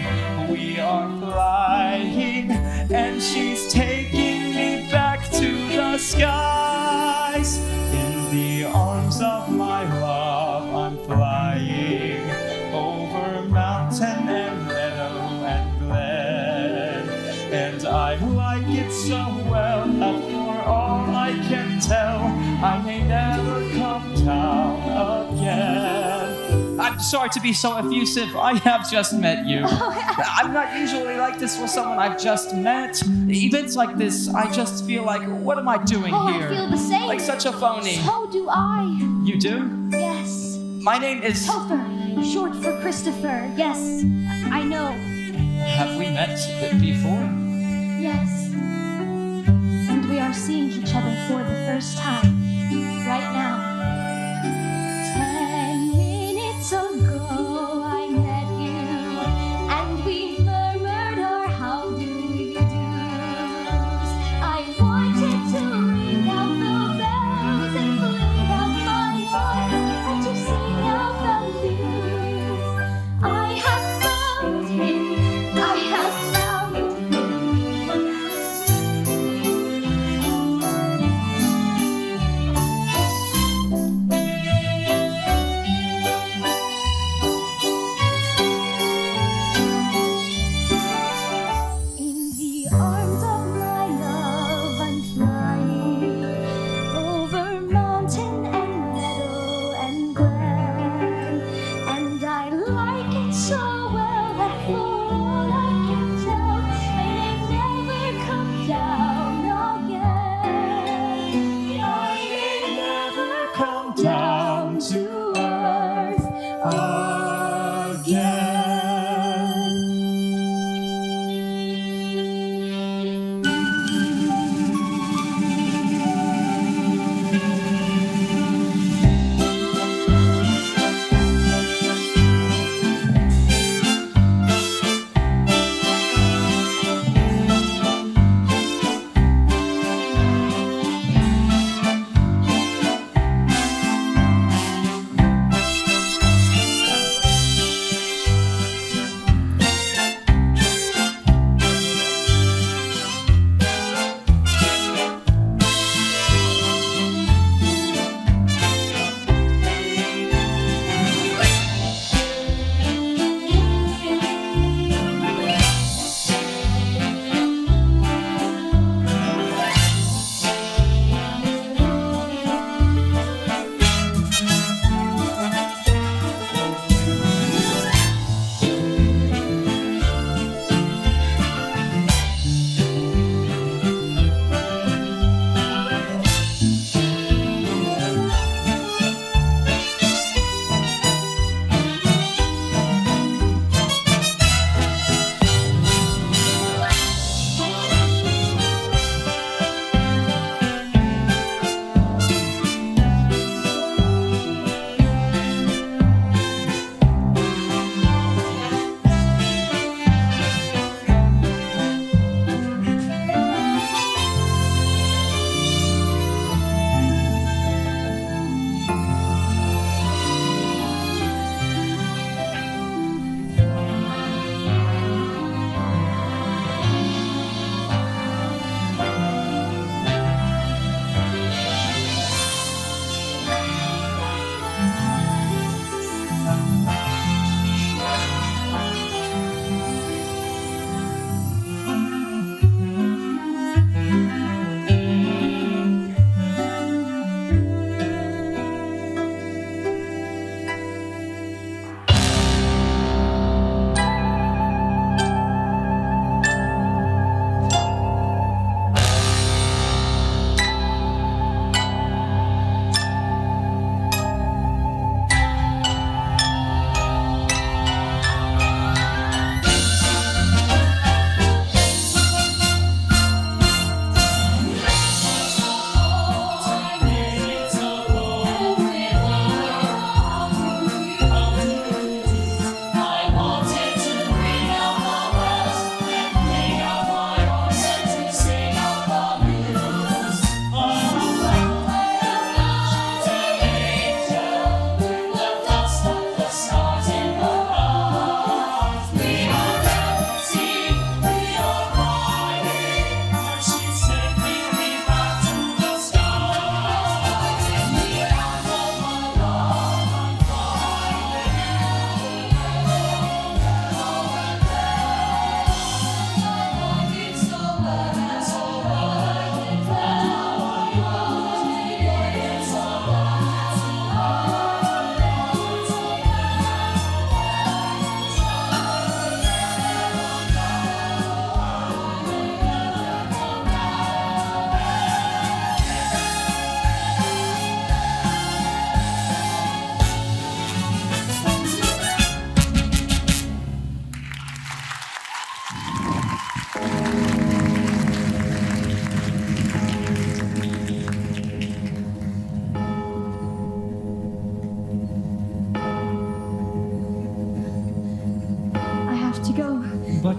we are flying, and she's taking me back to the skies. In the arms of my love, I'm flying over mountain and meadow and glen. And I like it so well that for all I can tell, I may never come down again. I'm sorry to be so effusive. I have just met you. I'm not usually like this with someone I've just met. Events like this, I just feel like, what am I doing here? I feel the same. Like such a phony. So do I. You do? Yes. My name is... Topher, short for Christopher. Yes, I know. Have we met before? Yes. And we are seeing each other for the first time, right now. 10 minutes ago, I met you, and we murmured our how do you do's. I wanted to ring out the bells and fling out my arms and to sing out the news. I have found him, I have found him.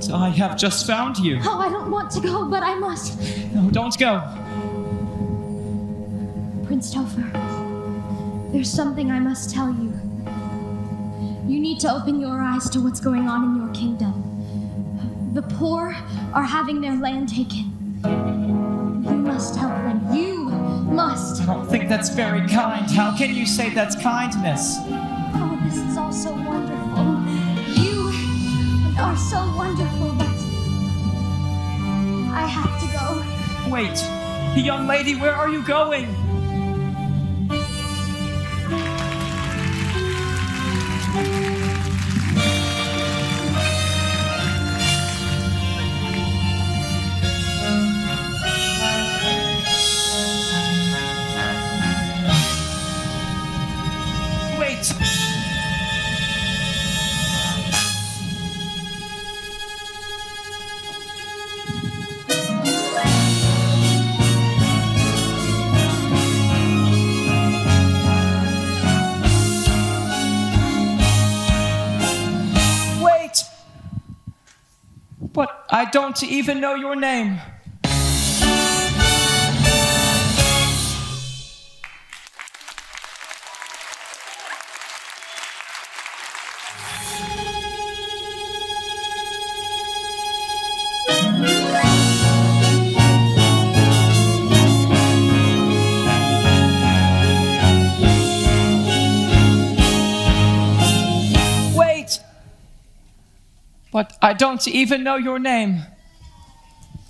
But I have just found you. Oh, I don't want to go, but I must. No, don't go. Prince Topher, there's something I must tell you. You need to open your eyes to what's going on in your kingdom. The poor are having their land taken. You must help them. You must. I don't think that's very kind. How can you say that's kindness? Oh, this is all so wonderful. You are so wonderful, but I have to go. Wait, young lady, where are you going? But I don't even know your name. But I don't even know your name.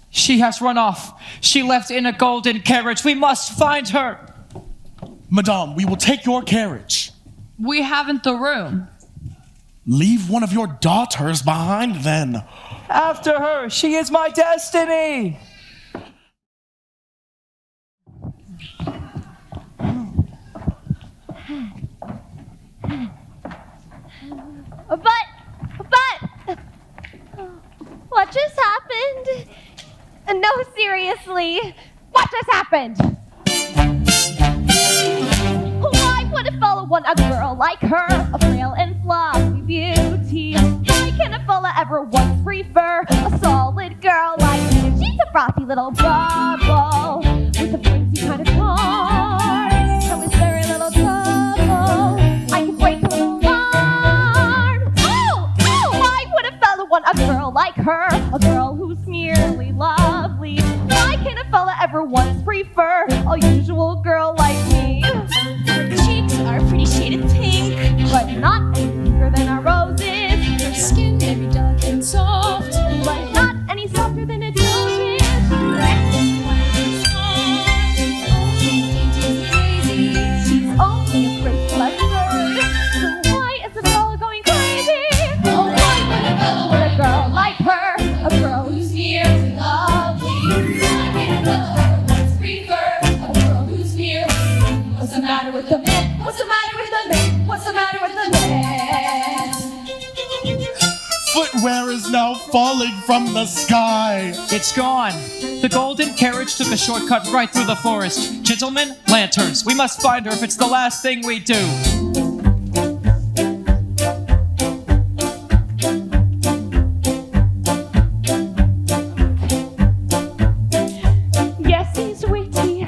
She has run off. She left in a golden carriage. We must find her. Madame, we will take your carriage. We haven't the room. Leave one of your daughters behind then. After her, she is my destiny. What just happened? No, seriously. What just happened? Why would a fella want a girl like her? A frail and floppy beauty. Why can a fella ever once prefer a solid girl like me? She's a frothy little bubble with a flimsy kind of heart. And with very little trouble, I can break a little heart. Oh! Why would a fella want a girl like her? A girl who's merely lovely. Why can a fella ever once prefer a usual girl like me? Her cheeks are a pretty shade of pink, but not any pinker than our roses. Her skin may be delicate and soft, but not any softer than a dozy. She's only a friskless bird. So why is a fella going crazy? Oh, why would a fella want a girl like her? A girl who's merely lovely. Why can a fella ever once prefer a girl who's merely? What's the matter with the man? What's the matter with the man? What's the matter with the man? Footwear is now falling from the sky. It's gone. The golden carriage took a shortcut right through the forest. Gentlemen, lanterns. We must find her if it's the last thing we do. Yes, he's witty,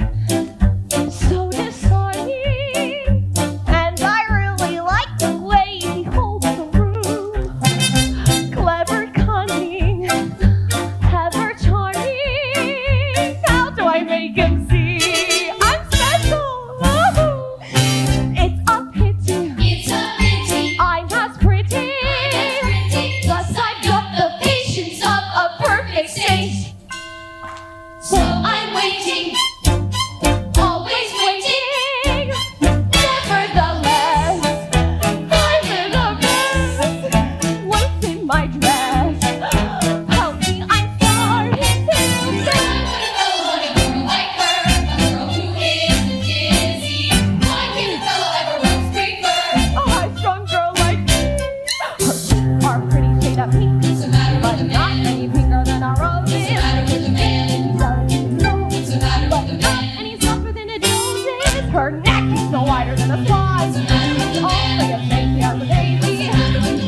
so disarming, and I really like the way he holds the room. Clever, cunning, ever charming. How do I make him see I'm special? It's a pity. I'm as pretty. Plus I've got the patience of a perfect saint. So I'm waiting, always waiting. Nevertheless, I'm in a mess. What's in my dress? Help me, I'm starting to say. Why would a fellow want a girl like her? A girl who isn't dizzy. Why can a fellow ever once prefer a high-strung girl like me? Her cheeks are pretty shade of pink, but not any pinker than a rose. What's the matter with the man? Her neck is no wider than a fly. Only a snake has a daisy.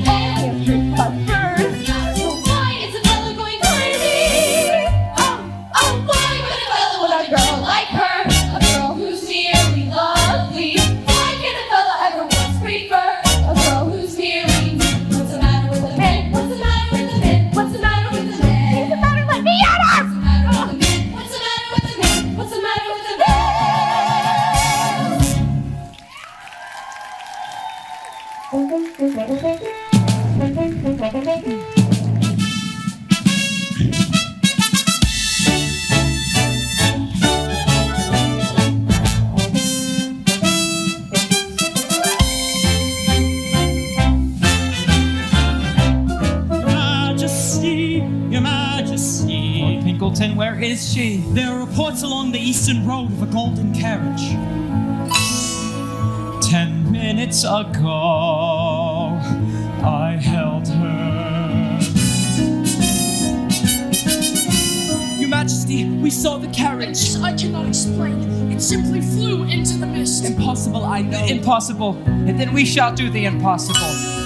Only a streak of birds. So why is it Hamilton, where is she? There are reports along the eastern road of a golden carriage. 10 minutes ago, I held her. Your Majesty, we saw the carriage. I cannot explain. It simply flew into the mist. Impossible, I know. Impossible. And then we shall do the impossible.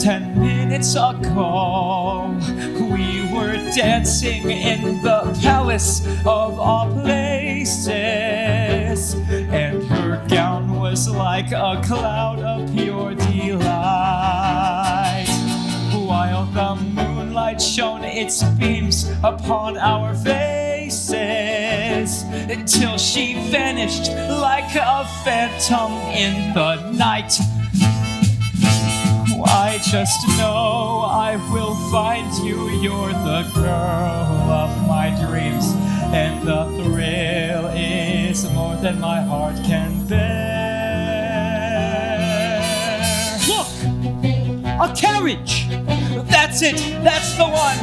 10 minutes ago, we were dancing in the palace of all places, and her gown was like a cloud of pure delight, while the moonlight shone its beams upon our faces, until she vanished like a phantom in the night. I just know I will find you. You're the girl of my dreams, and the thrill is more than my heart can bear. Look! A carriage! That's it! That's the one!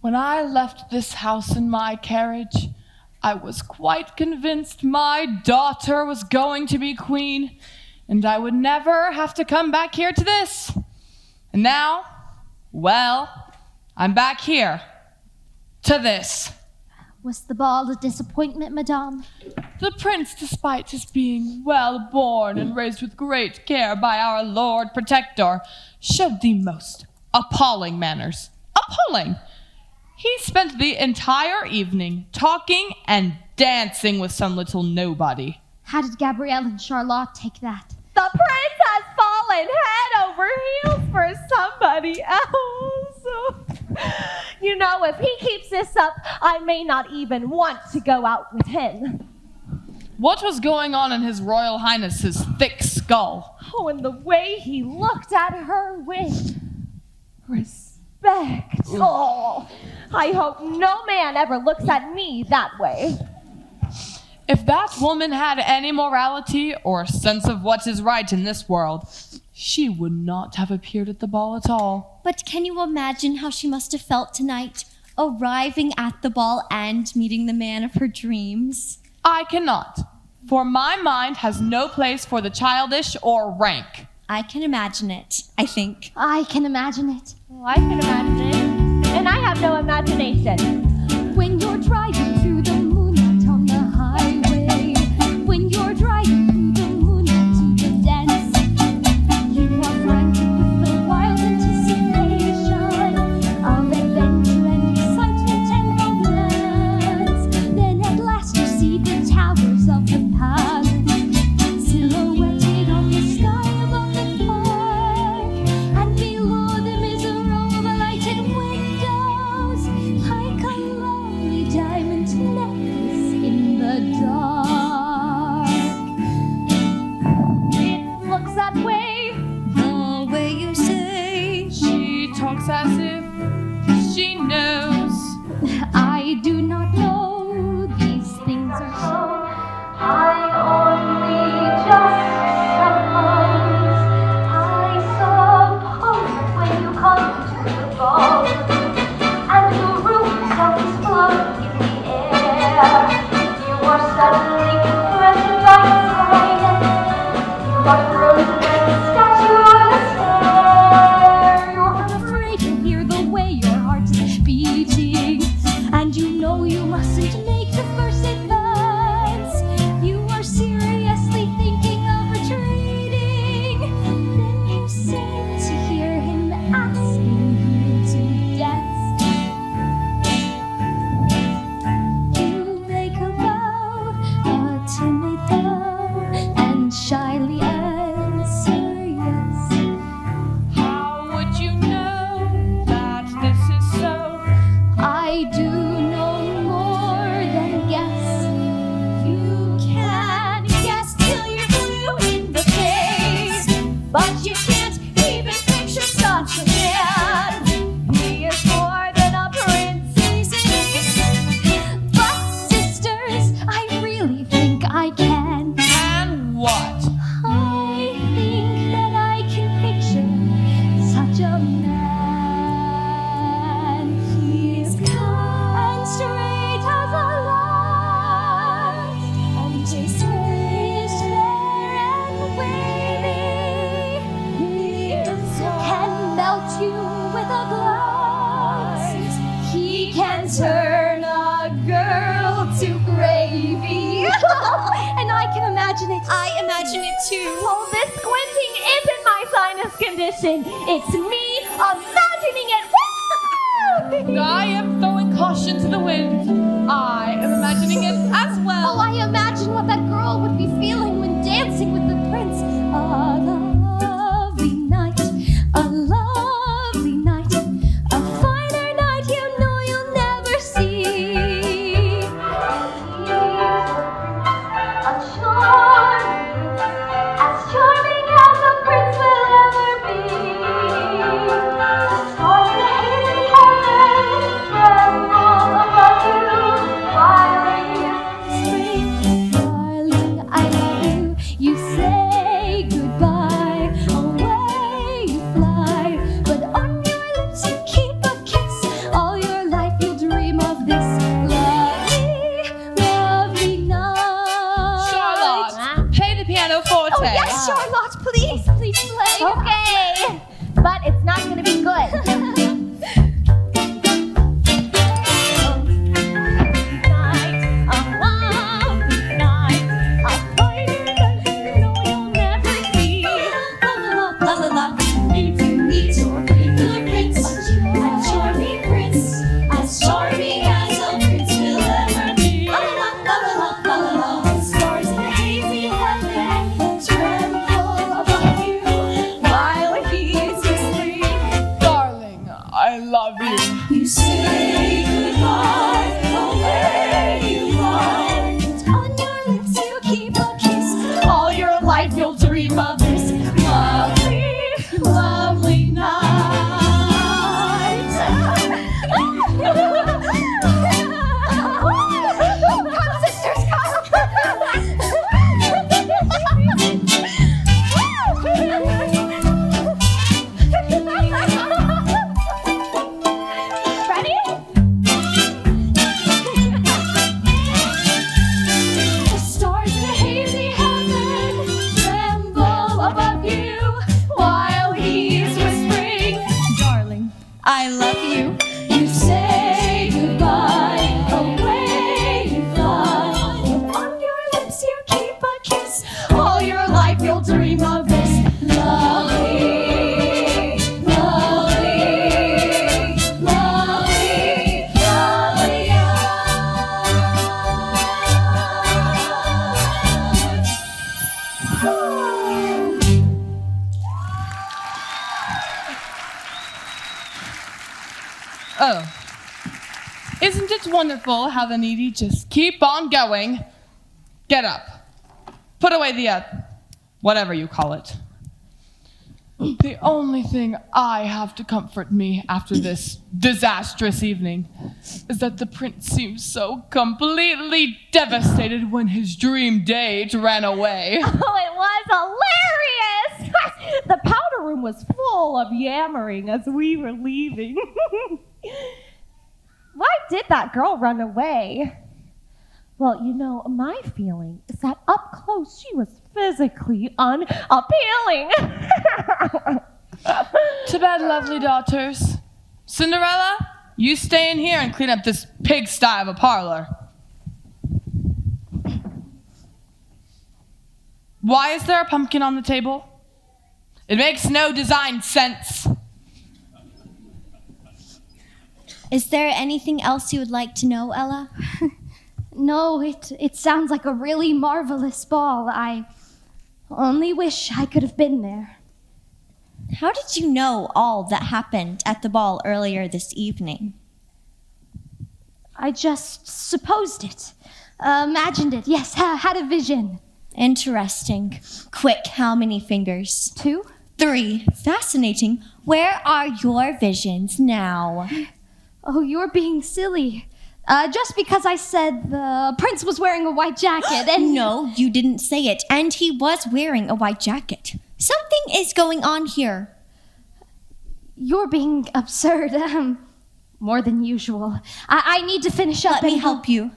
When I left this house in my carriage, I was quite convinced my daughter was going to be queen, and I would never have to come back here to this. And now, well, I'm back here to this. Was the ball a disappointment, madame? The prince, despite his being well born and raised with great care by our Lord Protector, showed the most appalling manners. Appalling! He spent the entire evening talking and dancing with some little nobody. How did Gabrielle and Charlotte take that? The prince has fallen head over heels for somebody else. You know, if he keeps this up, I may not even want to go out with him. What was going on in His Royal Highness's thick skull? Oh, and the way he looked at her with respect. Oh, I hope no man ever looks at me that way. If that woman had any morality or sense of what is right in this world, she would not have appeared at the ball at all. But can you imagine how she must have felt tonight, arriving at the ball and meeting the man of her dreams? I cannot, for my mind has no place for the childish or rank. I can imagine it, I think. I can imagine it. Oh, I can imagine it. And I have no imagination. When you're driving through the moonlight on the highway, when you're driving through the moonlight to the dance, you are frantic with the wild anticipation of adventure and excitement and romance. Then at last you see the towers of the palace, silhouetted on the sky above the park, and below them is a row of lighted windows, like a lovely diamond necklace in the dark. It looks that way. The way you say. She talks as if she knows. I do not know, these things are so. I only just suppose. I suppose when you come to the ball, and the room sounds floating in the air, you are suddenly confronted by silence. You are frozen like a statue on a stair. You're afraid to hear the way your heart is beating, and you know you mustn't make the first advance. You are seriously thinking of retreating. Then you seem to hear him asking you to dance. You make a bow, a timid bow, and shyly answer yes. How would you know that this is so? I do no more than guess. You can guess till you're blue in the face, but you can't even picture such a man. He is more than a prince. But sisters, I really think I can. And what? I think that I can picture such a man. He is kind and straight as a light, and his hair is fair and wavy. He can melt you with a glance. He can turn a girl to gravy. And I can imagine it. I imagine it too. Oh, this squinting isn't my sinus condition. It's me imagining it. Woo! I am throwing caution to the wind. I am imagining it as well. Oh, I imagine what that girl would be feeling when dancing with the prince. A lovely night, a lovely night, a finer night you know you'll never see. A charming as the prince will ever be. keep playing. Okay, but it's not gonna be good. I love you. You say goodbye, away you fly. On your lips you keep a kiss. All your life you'll dream of this lovely, lovely night. Come, sisters, come. Ready? The stars in a hazy heaven tremble above you while he's whispering, Darling, I love you. you say goodbye, away you fly. On your lips you keep a kiss. All your life you'll dream of this lovely, lovely, lovely, lovely night. Oh. Isn't it wonderful how the needy just keep on going? Get up. Put away the, whatever you call it. The only thing I have to comfort me after this disastrous evening is that the prince seems so completely devastated when his dream date ran away. Oh, it was hilarious! The powder room was full of yammering as we were leaving. Why did that girl run away? Well, you know, my feeling is that up close she was physically unappealing. To bed, lovely daughters. Cinderella, you stay in here and clean up this pigsty of a parlor. Why is there a pumpkin on the table? It makes no design sense. Is there anything else you would like to know, Ella? No, it sounds like a really marvelous ball. I only wish I could have been there. How did you know all that happened at the ball earlier this evening? I just supposed it. Imagined it. Yes, had a vision. Interesting. Quick, how many fingers? 2? 3. Fascinating. Where are your visions now? Oh, you're being silly. Just because I said the prince was wearing a white jacket and... No, you didn't say it. And he was wearing a white jacket. Something is going on here. You're being absurd. More than usual. I need to finish up. Let me help you.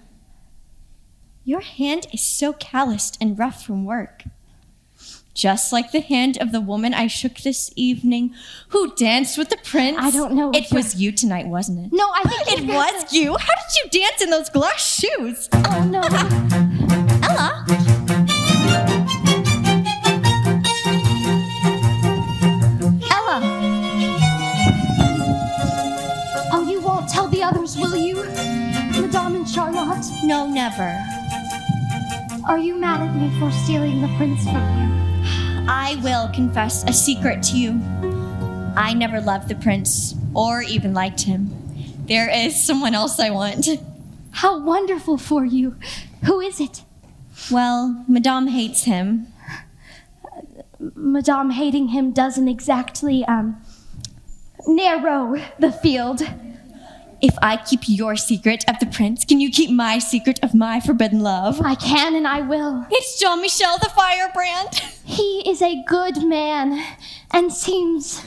Your hand is so calloused and rough from work. Just like the hand of the woman I shook this evening who danced with the prince. I don't know. It was you tonight, wasn't it? No, I think it was you. How did you dance in those glass shoes? Oh, no. Ella? Ella! Oh, you won't tell the others, will you? Madame and Charlotte? No, never. Are you mad at me for stealing the prince from you? I will confess a secret to you. I never loved the prince, or even liked him. There is someone else I want. How wonderful for you. Who is it? Well, Madame hates him. Madame hating him doesn't exactly, narrow the field. If I keep your secret of the prince, can you keep my secret of my forbidden love? I can and I will. It's Jean-Michel the Firebrand. He is a good man and seems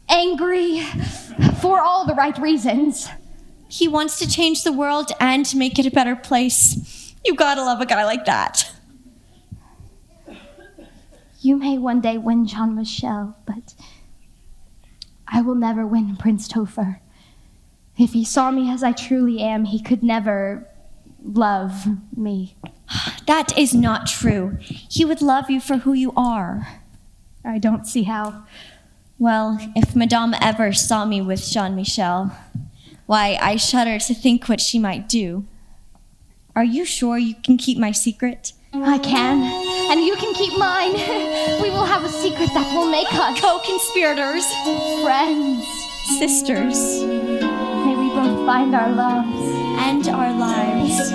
angry for all the right reasons. He wants to change the world and to make it a better place. You gotta love a guy like that. You may one day win Jean-Michel, but I will never win Prince Topher. If he saw me as I truly am, he could never love me. That is not true. He would love you for who you are. I don't see how. Well, if Madame ever saw me with Jean-Michel, why, I shudder to think what she might do. Are you sure you can keep my secret? I can, and you can keep mine. We will have a secret that will make us co-conspirators, friends, sisters. May we both find our loves and our lives.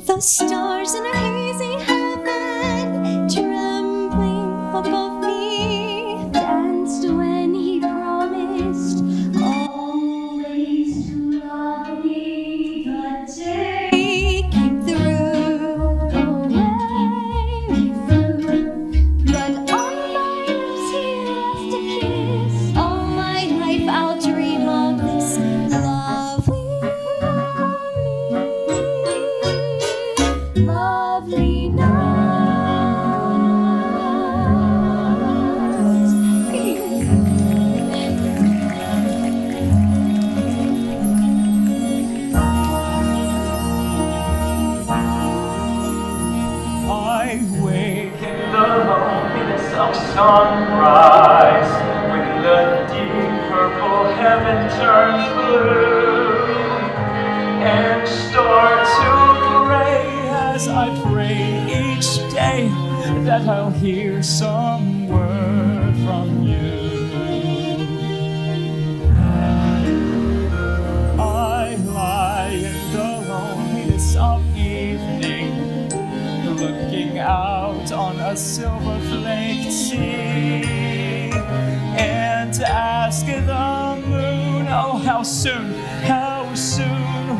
The stars in a hazy heaven, trembling above me, danced when he promised always to love me. The day came through, away we flew, but on my lips he left a kiss. All my life I'll dream of this lovely sunrise, when the deep purple heaven turns blue, and start to gray as I pray each day that I'll hear some word from you. I lie in the loneliness of evening, looking out on a silver-flaked sea, and ask the moon, oh, how soon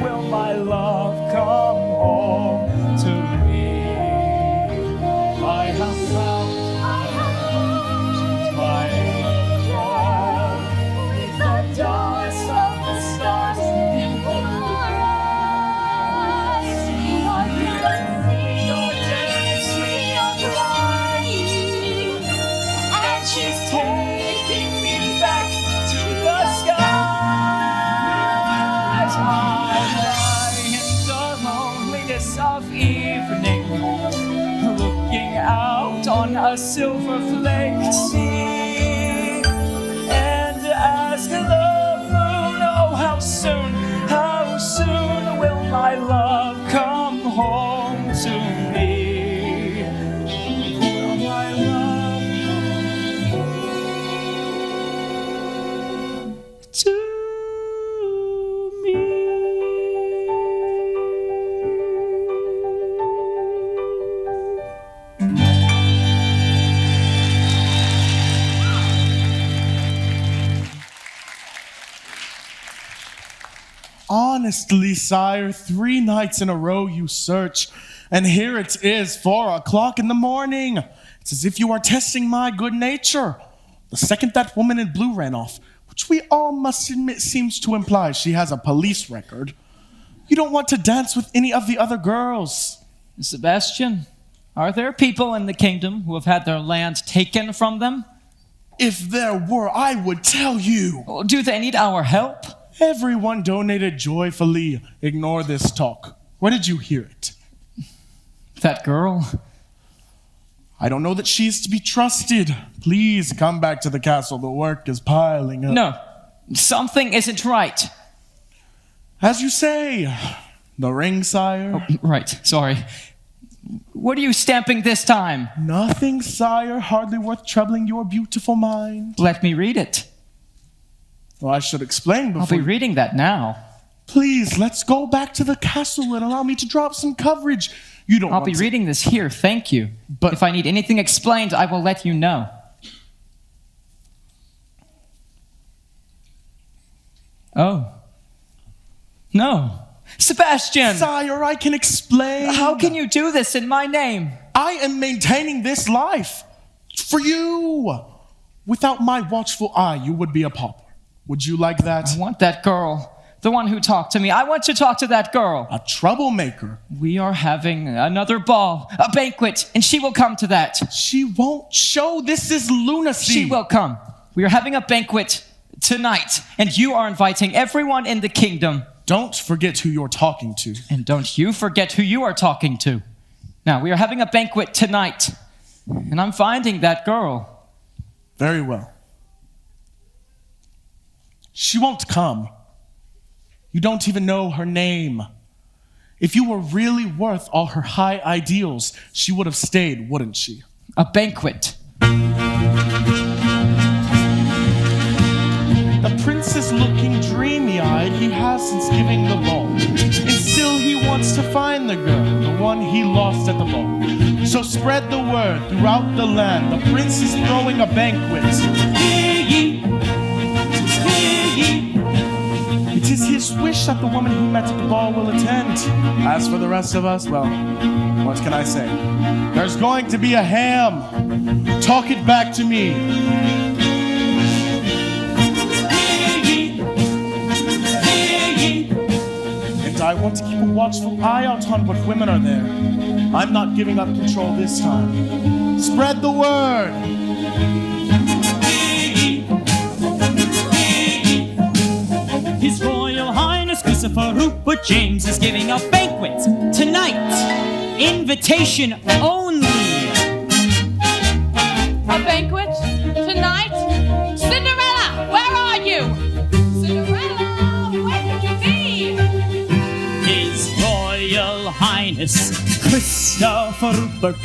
will my love come home to me? I have found my angel with the darkest of the stars in your eyes. Your dancing, your crying, and she's taking me back to the skies. I lie in the loneliness of evening, looking out on a silver-flaked sea, and ask the moon, oh, how soon will my love come home to me? Will my love come to me? Honestly, sire, 3 nights in a row you search, and here it is, 4 o'clock in the morning. It's as if you are testing my good nature. The second that woman in blue ran off, which we all must admit seems to imply she has a police record, you don't want to dance with any of the other girls. Sebastian, are there people in the kingdom who have had their land taken from them? If there were, I would tell you. Do they need our help? Everyone donated joyfully. Ignore this talk. Where did you hear it? That girl? I don't know that she's to be trusted. Please come back to the castle. The work is piling up. No, something isn't right. As you say, the ring, sire. Oh, right, sorry. What are you stamping this time? Nothing, sire. Hardly worth troubling your beautiful mind. Let me read it. Well, I should explain before... I'll be reading that now. Please, let's go back to the castle and allow me to drop some coverage. You don't I'll want be to... reading this here, thank you. But if I need anything explained, I will let you know. Oh. No. Sebastian! Sire, I can explain. How can you do this in my name? I am maintaining this life for you. Without my watchful eye, you would be a pauper. Would you like that? I want that girl The one who talked to me. I want to talk to that girl. A troublemaker. We are having another ball, a banquet, and she will come to that. She won't show. This is lunacy. She will come. We are having a banquet tonight, and you are inviting everyone in the kingdom. Don't forget who you're talking to. And don't you forget who you are talking to. Now, we are having a banquet tonight, and I'm finding that girl. Very well. She won't come. You don't even know her name. If you were really worth all her high ideals, she would have stayed, wouldn't she? A banquet. The prince is looking dreamy-eyed. He has since giving the ball. And still he wants to find the girl, the one he lost at the ball. So spread the word throughout the land. The prince is throwing a banquet. Hear ye, hear ye. It is his wish that the woman he met at the ball will attend. As for the rest of us, well, what can I say? There's going to be a ham. Talk it back to me. I want to keep a watchful eye out on what women are there. I'm not giving up control this time. Spread the word! His Royal Highness Christopher Rupert James is giving a banquet tonight. Invitation only. A banquet? Tonight? Cinderella, where are you? Cinderella, where could you be? His Royal Highness Christopher Rupert,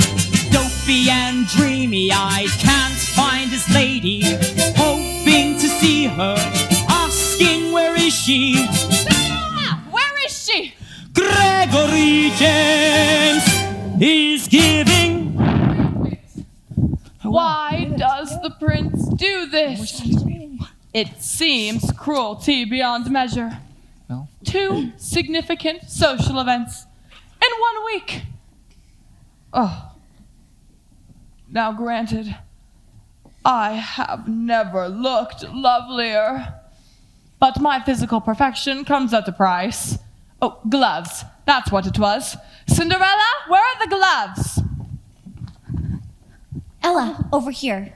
dopey and dreamy-eyed, can't find his lady, hoping to see her, asking where is she? Cinderella, where is she? Gregory James is giving. Why does the prince do this? It seems cruelty beyond measure. Well, 2 significant social events in 1 week. Oh. Now granted, I have never looked lovelier. But my physical perfection comes at a price. Oh, gloves. That's what it was. Cinderella, where are the gloves? Ella, over here.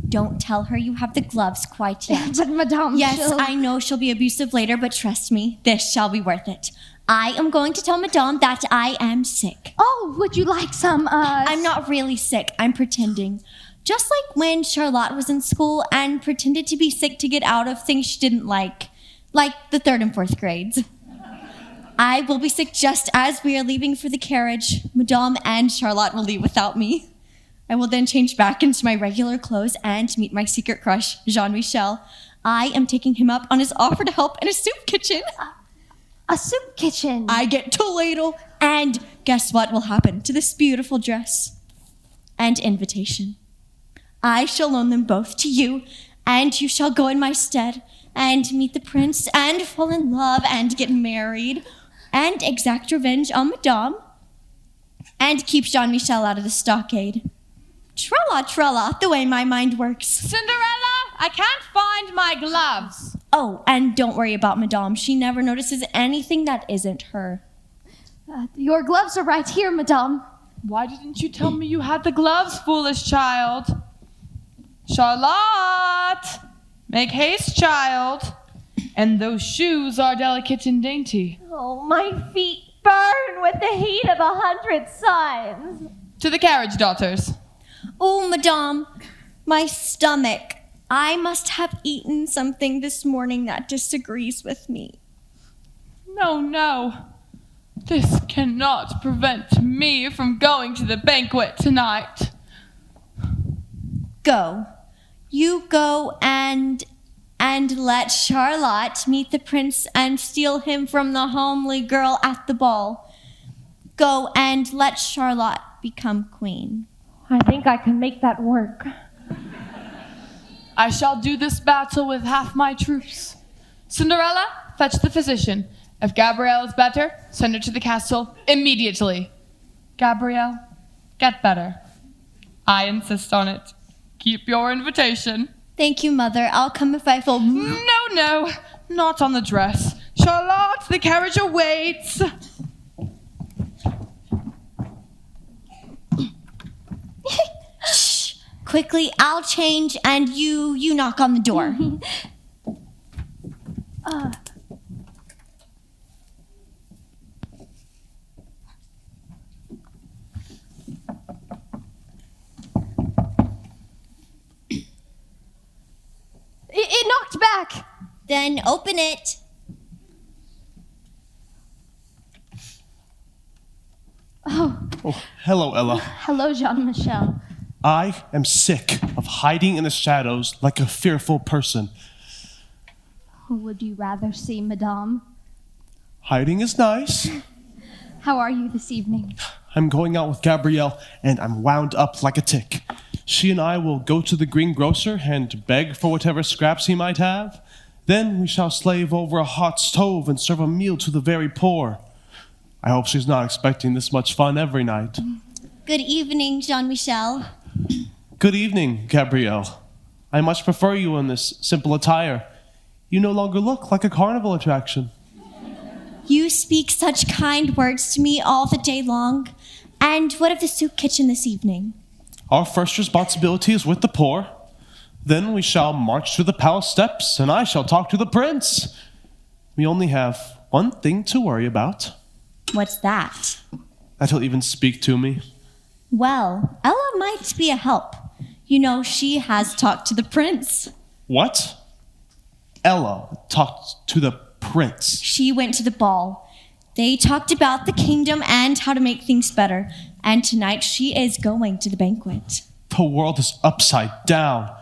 Don't tell her you have the gloves quite yet. But Madame, yes, I know she'll be abusive later, but trust me, this shall be worth it. I am going to tell Madame that I am sick. Oh, would you like some, I'm not really sick. I'm pretending. Just like when Charlotte was in school and pretended to be sick to get out of things she didn't like the 3rd and 4th grades. I will be sick just as we are leaving for the carriage. Madame and Charlotte will leave without me. I will then change back into my regular clothes and meet my secret crush, Jean-Michel. I am taking him up on his offer to help in a soup kitchen. a soup kitchen? I get to ladle, and guess what will happen to this beautiful dress and invitation? I shall loan them both to you, and you shall go in my stead and meet the prince and fall in love and get married and exact revenge on Madame and keep Jean-Michel out of the stockade. Trella, trella, the way my mind works. Cinderella, I can't find my gloves. Oh, and don't worry about Madame. She never notices anything that isn't her. Your gloves are right here, Madame. Why didn't you tell me you had the gloves, foolish child? Charlotte! Make haste, child. And those shoes are delicate and dainty. Oh, my feet burn with the heat of 100 suns. To the carriage, daughters. Oh, Madame, my stomach. I must have eaten something this morning that disagrees with me. No, no. This cannot prevent me from going to the banquet tonight. Go. You go and let Charlotte meet the prince and steal him from the homely girl at the ball. Go and let Charlotte become queen. I think I can make that work. I shall do this battle with half my troops. Cinderella, fetch the physician. If Gabrielle is better, send her to the castle immediately. Gabrielle, get better. I insist on it. Keep your invitation. Thank you, Mother. I'll come if I feel... No, not on the dress. Charlotte, the carriage awaits. Shh. Quickly, I'll change and you knock on the door. It knocked back. Then open it. Oh, Hello, Ella. hello, Jean-Michel. I am sick of hiding in the shadows like a fearful person. Would you rather see Madame? Hiding is nice. How are you this evening? I'm going out with Gabrielle, and I'm wound up like a tick. She and I will go to the greengrocer and beg for whatever scraps he might have. Then we shall slave over a hot stove and serve a meal to the very poor. I hope she's not expecting this much fun every night. Good evening, Jean-Michel. Good evening, Gabrielle. I much prefer you in this simple attire. You no longer look like a carnival attraction. You speak such kind words to me all the day long. And what of the soup kitchen this evening? Our first responsibility is with the poor. Then we shall march to the palace steps, and I shall talk to the prince. We only have one thing to worry about. What's that? That he'll even speak to me. Well, Ella might be a help. You know, she has talked to the prince. What? Ella talked to the prince. She went to the ball. They talked about the kingdom and how to make things better. And tonight she is going to the banquet. The world is upside down.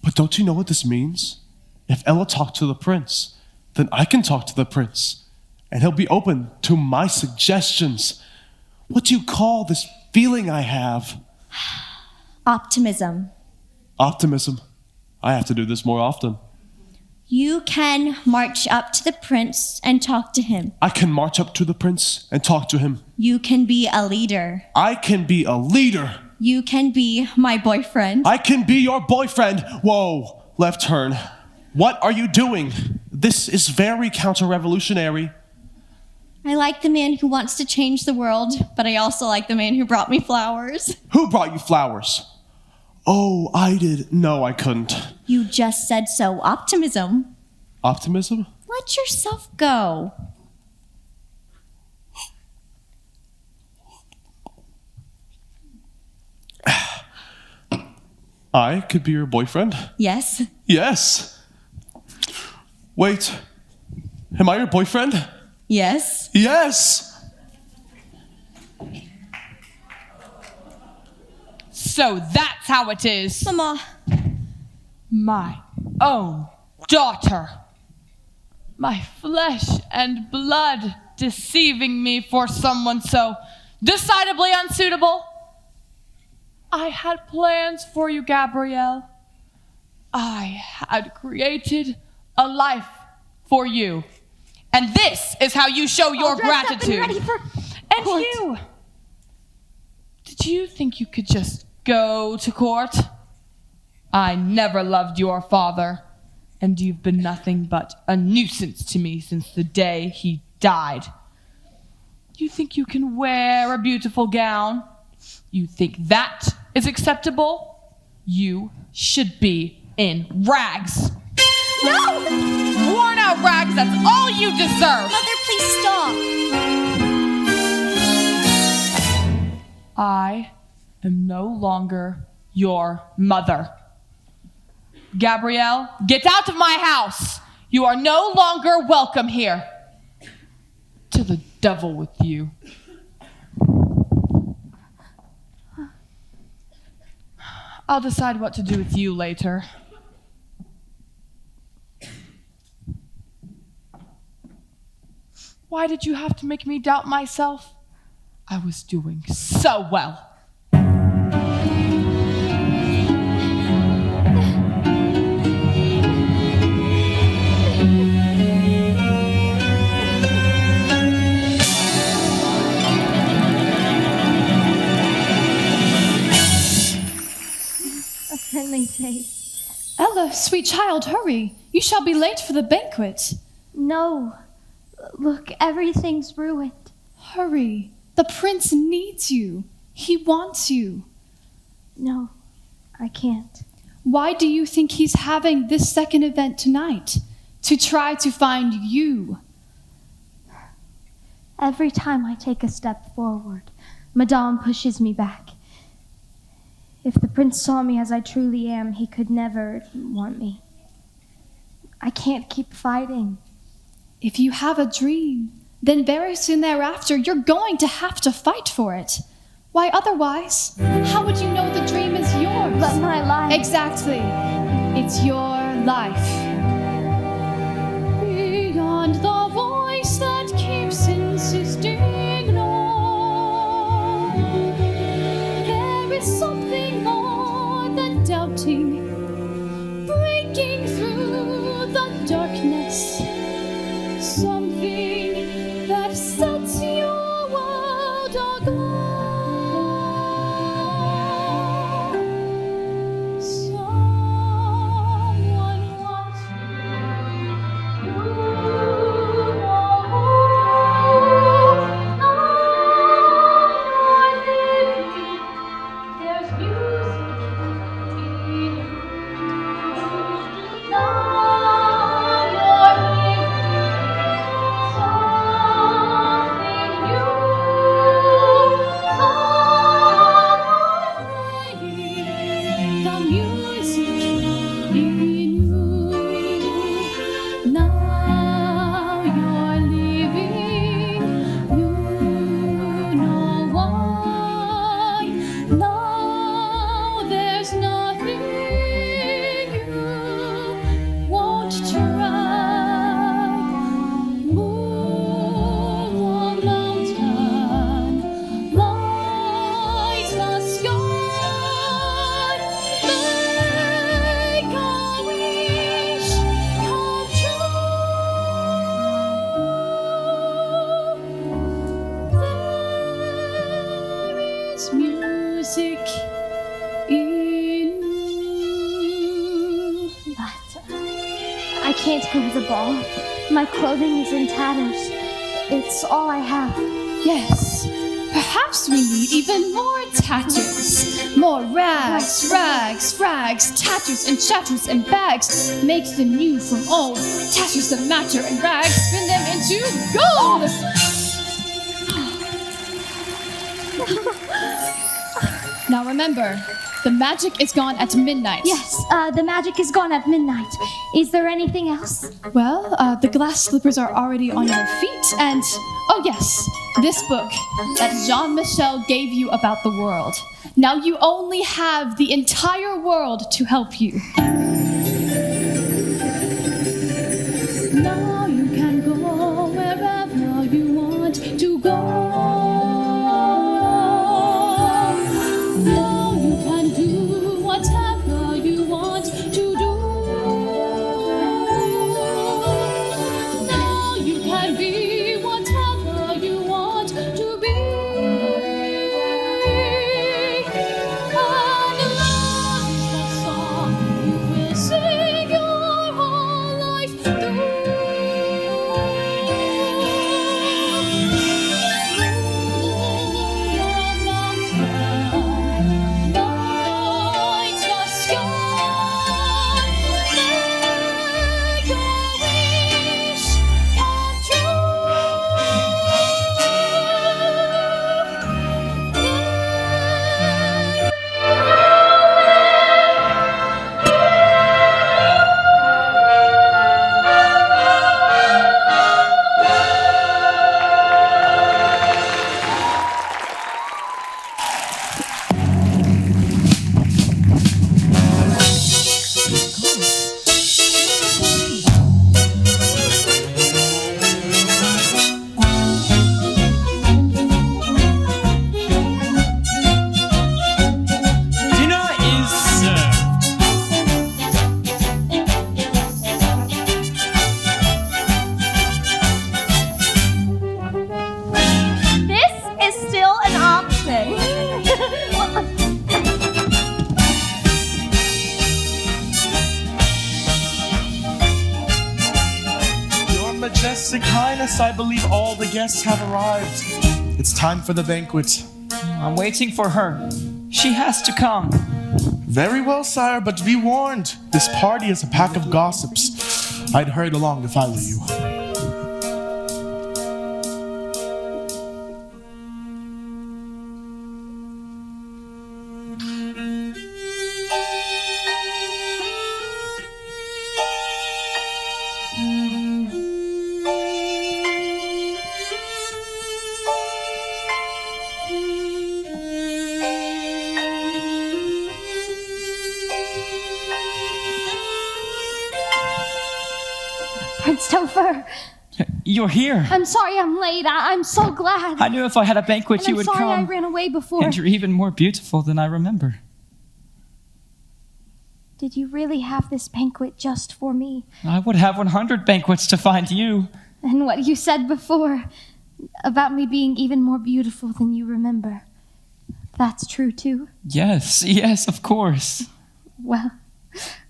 But don't you know what this means? If Ella talked to the prince, then I can talk to the prince. And he'll be open to my suggestions. What do you call this feeling I have? Optimism. Optimism. I have to do this more often. You can march up to the prince and talk to him. I can march up to the prince and talk to him. You can be a leader. I can be a leader. You can be my boyfriend. I can be your boyfriend. Whoa, left turn. What are you doing? This is very counter-revolutionary. I like the man who wants to change the world, but I also like the man who brought me flowers. Who brought you flowers? Oh, I did. No, I couldn't. You just said so. Optimism. Optimism? Let yourself go. I could be your boyfriend? Yes. Yes. Wait, am I your boyfriend? Yes. Yes! So that's how it is. Mama. My own daughter. My flesh and blood deceiving me for someone so decidedly unsuitable. I had plans for you, Gabrielle. I had created a life for you. And this is how you show your gratitude. And you. Did you think you could just go to court? I never loved your father, and you've been nothing but a nuisance to me since the day he died. You think you can wear a beautiful gown? You think that is acceptable? You should be in rags. No! Worn out rags, that's all you deserve. Mother, please stop. I am no longer your mother. Gabrielle, get out of my house. You are no longer welcome here. To the devil with you. I'll decide what to do with you later. Why did you have to make me doubt myself? I was doing so well. A friendly face. Ella, sweet child, hurry. You shall be late for the banquet. No. Look, everything's ruined. Hurry. The prince needs you. He wants you. No, I can't. Why do you think he's having this second event tonight? To try to find you. Every time I take a step forward, Madame pushes me back. If the prince saw me as I truly am, he could never want me. I can't keep fighting. If you have a dream, then very soon thereafter, you're going to have to fight for it. Why otherwise? How would you know the dream is yours? But my life... Exactly. It's your life. Beyond the voice that keeps insisting no, there is something more than doubting, breaking through the darkness, something that sets your world aglow. Music in you. But I can't go to the ball. My clothing is in tatters. It's all I have. Yes, perhaps we need even more tattoos. More rags, rags, rags, tattoos and shatters and bags. Make them new from old. Tattoos that matter and rags, spin them into gold. Now remember, the magic is gone at midnight. Yes, the magic is gone at midnight. Is there anything else? Well, the glass slippers are already on your feet, and oh yes, this book that Jean-Michel gave you about the world. Now you only have the entire world to help you. Now you can go wherever you want to go. majestic highness, I believe all the guests have arrived. It's time for the banquet. I'm waiting for her. She has to come. Very well, sire, but be warned. This party is a pack of gossips. I'd hurry along if I were you. Prince Topher, You're here. I'm sorry I'm late. I'm so glad. I knew if I had a banquet And you I'm would sorry come. I ran away before. And you're even more beautiful than I remember. Did you really have this banquet just for me? I would have 100 banquets to find you. And what you said before about me being even more beautiful than you remember, that's true too? Yes, of course. Well,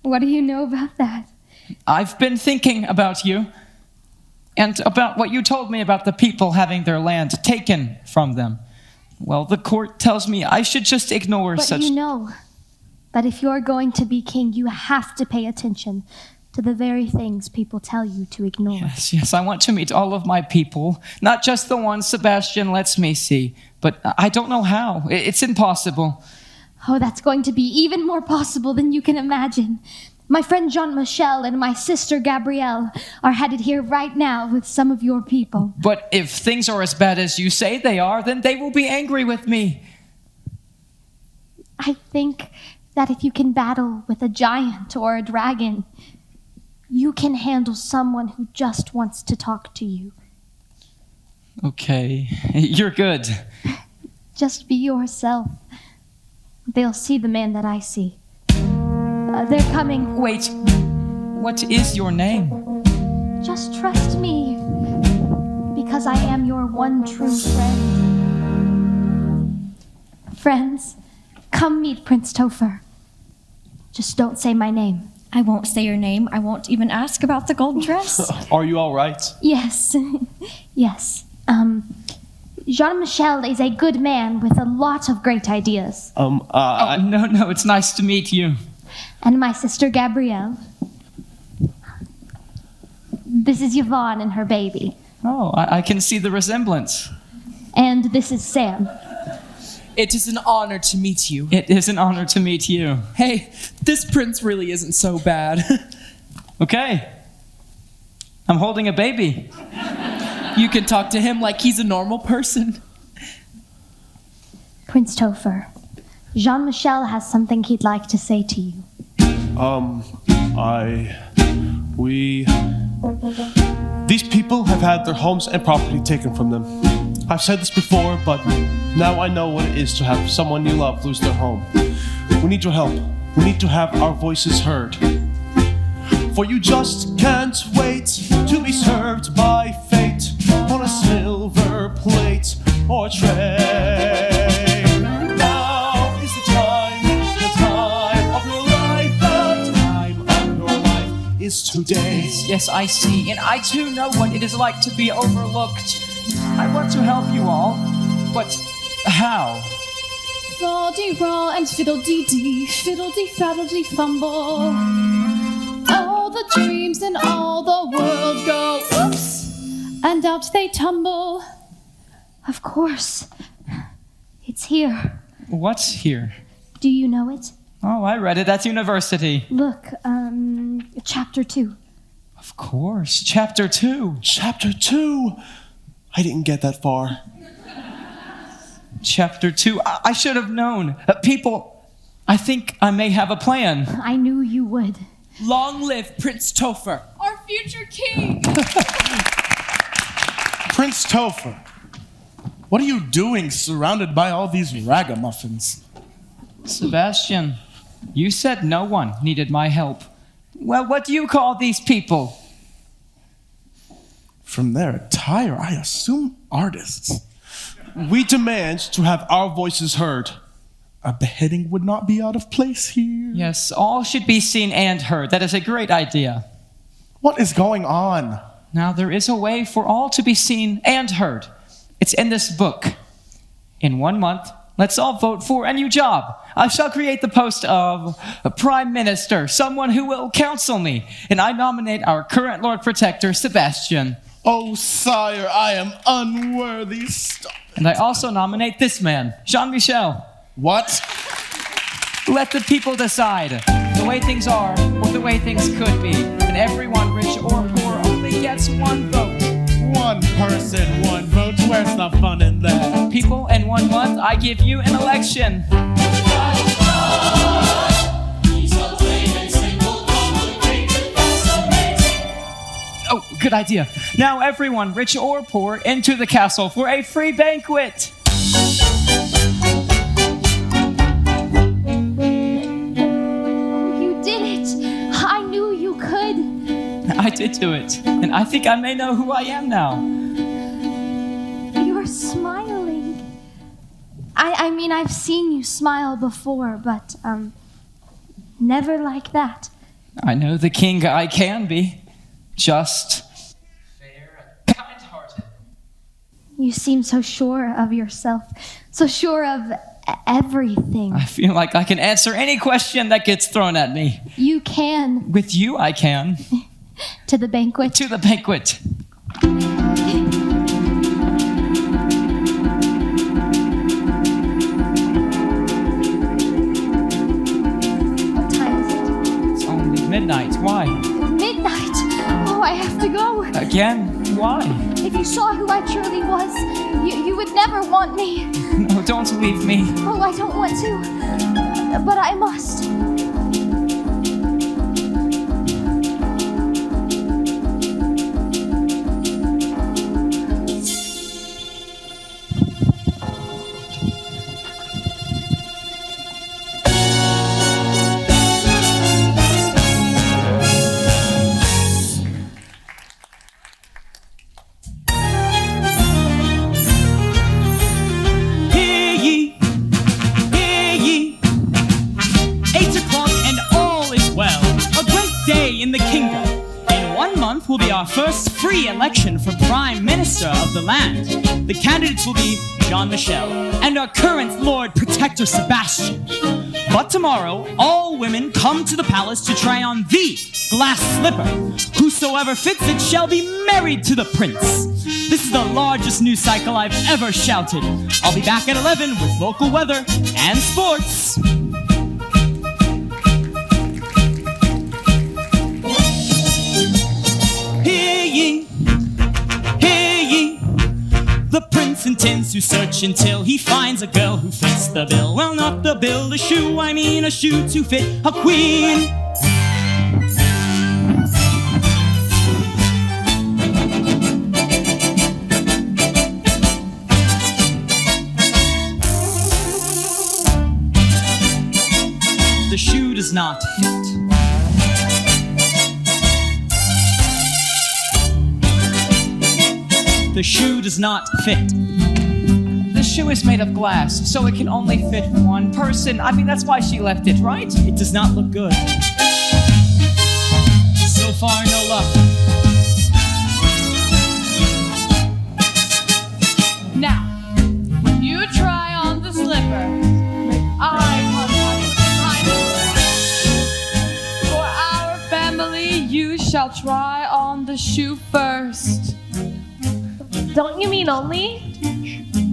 what do you know about that? I've been thinking about you and about what you told me about the people having their land taken from them. Well, the court tells me I should just ignore But such... you know that if you're going to be king, you have to pay attention to the very things people tell you to ignore. Yes, I want to meet all of my people, not just the ones Sebastian lets me see, but I don't know how. It's impossible. Oh, that's going to be even more possible than you can imagine. My friend Jean-Michel and my sister Gabrielle are headed here right now with some of your people. But if things are as bad as you say they are, then they will be angry with me. I think that if you can battle with a giant or a dragon, you can handle someone who just wants to talk to you. Okay, you're good. Just be yourself. They'll see the man that I see. They're coming. Wait, what is your name? Just trust me, because I am your one true friend. Friends, come meet Prince Topher. Just don't say my name. I won't say your name. I won't even ask about the gold dress. Are you all right? Yes, yes. Jean-Michel is a good man with a lot of great ideas. No, it's nice to meet you. And my sister Gabrielle. This is Yvonne and her baby. Oh, I can see the resemblance. And this is Sam. It is an honor to meet you. It is an honor to meet you. Hey, this prince really isn't so bad. Okay. I'm holding a baby. You can talk to him like he's a normal person. Prince Topher, Jean-Michel has something he'd like to say to you. These people have had their homes and property taken from them. I've said this before, but now I know what it is to have someone you love lose their home. We need your help. We need to have our voices heard. For you just can't wait to be served by fate on a silver plate or tray. Now is the time of your life. The time of your life is today. Yes, I see, and I too know what it is like to be overlooked. I want to help you all, but how? Fa-dee-ra and fiddle-dee-dee, fiddle-dee-faddle-dee-fumble. All the dreams in all the world go whoops, and out they tumble. Of course. It's here. What's here? Do you know it? Oh, I read it at university. Look, chapter 2. Of course, chapter 2. Chapter 2? I didn't get that far. Chapter 2. I should have known. People, I think I may have a plan. I knew you would. Long live Prince Topher, our future king. Prince Topher, what are you doing surrounded by all these ragamuffins? Sebastian, you said no one needed my help. Well, what do you call these people? From their attire, I assume artists. We demand to have our voices heard. A beheading would not be out of place here. Yes, all should be seen and heard. That is a great idea. What is going on? Now, there is a way for all to be seen and heard. It's in this book. In 1 month, let's all vote for a new job. I shall create the post of Prime Minister, someone who will counsel me, and I nominate our current Lord Protector, Sebastian. Oh, sire, I am unworthy. And I also nominate this man, Jean-Michel. What? Let the people decide the way things are or the way things could be. And everyone, rich or poor, only gets one vote. One person, one vote. Where's the fun in that? People, in 1 month, I give you an election. Oh, good idea. Now everyone, rich or poor, into the castle for a free banquet. You did it. I knew you could. I did do it, and I think I may know who I am now. You're smiling. I mean, I've seen you smile before, but, never like that. I know the king I can be. Just fair and kind-hearted. You seem so sure of yourself, so sure of everything. I feel like I can answer any question that gets thrown at me. You can. With you, I can. To the banquet. To the banquet. What time is it? It's only midnight. Why? Midnight. Oh, I have to go. Again? Why? If you saw who I truly was, you would never want me. No, don't leave me. Oh, I don't want to, but I must. Will be our first free election for Prime Minister of the land. The candidates will be Jean-Michel and our current Lord Protector Sebastian. But tomorrow, all women come to the palace to try on the glass slipper. Whosoever fits it shall be married to the prince. This is the largest news cycle I've ever shouted. I'll be back at 11 with local weather and sports. The prince intends to search until he finds a girl who fits the bill. Well, not the bill, the shoe, I mean a shoe to fit a queen. The shoe does not fit. The shoe does not fit. The shoe is made of glass, so it can only fit one person. I mean, that's why she left it, right? It does not look good. So far, no luck. Now, you try on the slipper. Make eye contact with the kindness. For our family, you shall try on the shoe first. Don't you mean only?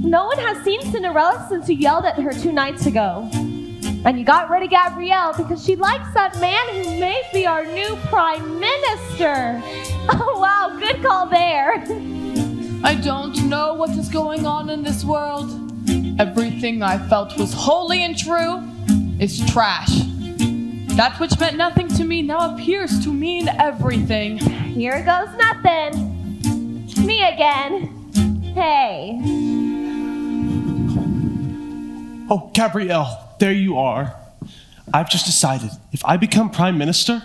No one has seen Cinderella since you yelled at her 2 nights ago. And you got rid of Gabrielle because she likes that man who may be our new Prime Minister. Oh, wow, good call there. I don't know what is going on in this world. Everything I felt was holy and true is trash. That which meant nothing to me now appears to mean everything. Here goes nothing. Me again. Hey. Oh, Gabrielle, there you are. I've just decided, if I become Prime Minister,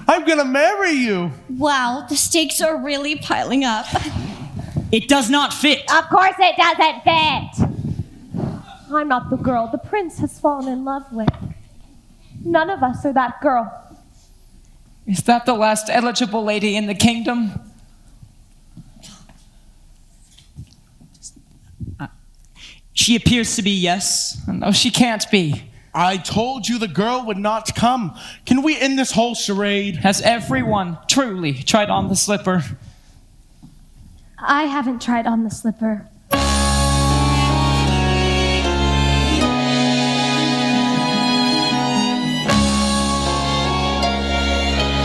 I'm gonna marry you. Wow, the stakes are really piling up. It does not fit. Of course it doesn't fit. I'm not the girl the prince has fallen in love with. None of us are that girl. Is that the last eligible lady in the kingdom? She appears to be yes. No, she can't be. I told you the girl would not come. Can we end this whole charade? Has everyone truly tried on the slipper? I haven't tried on the slipper.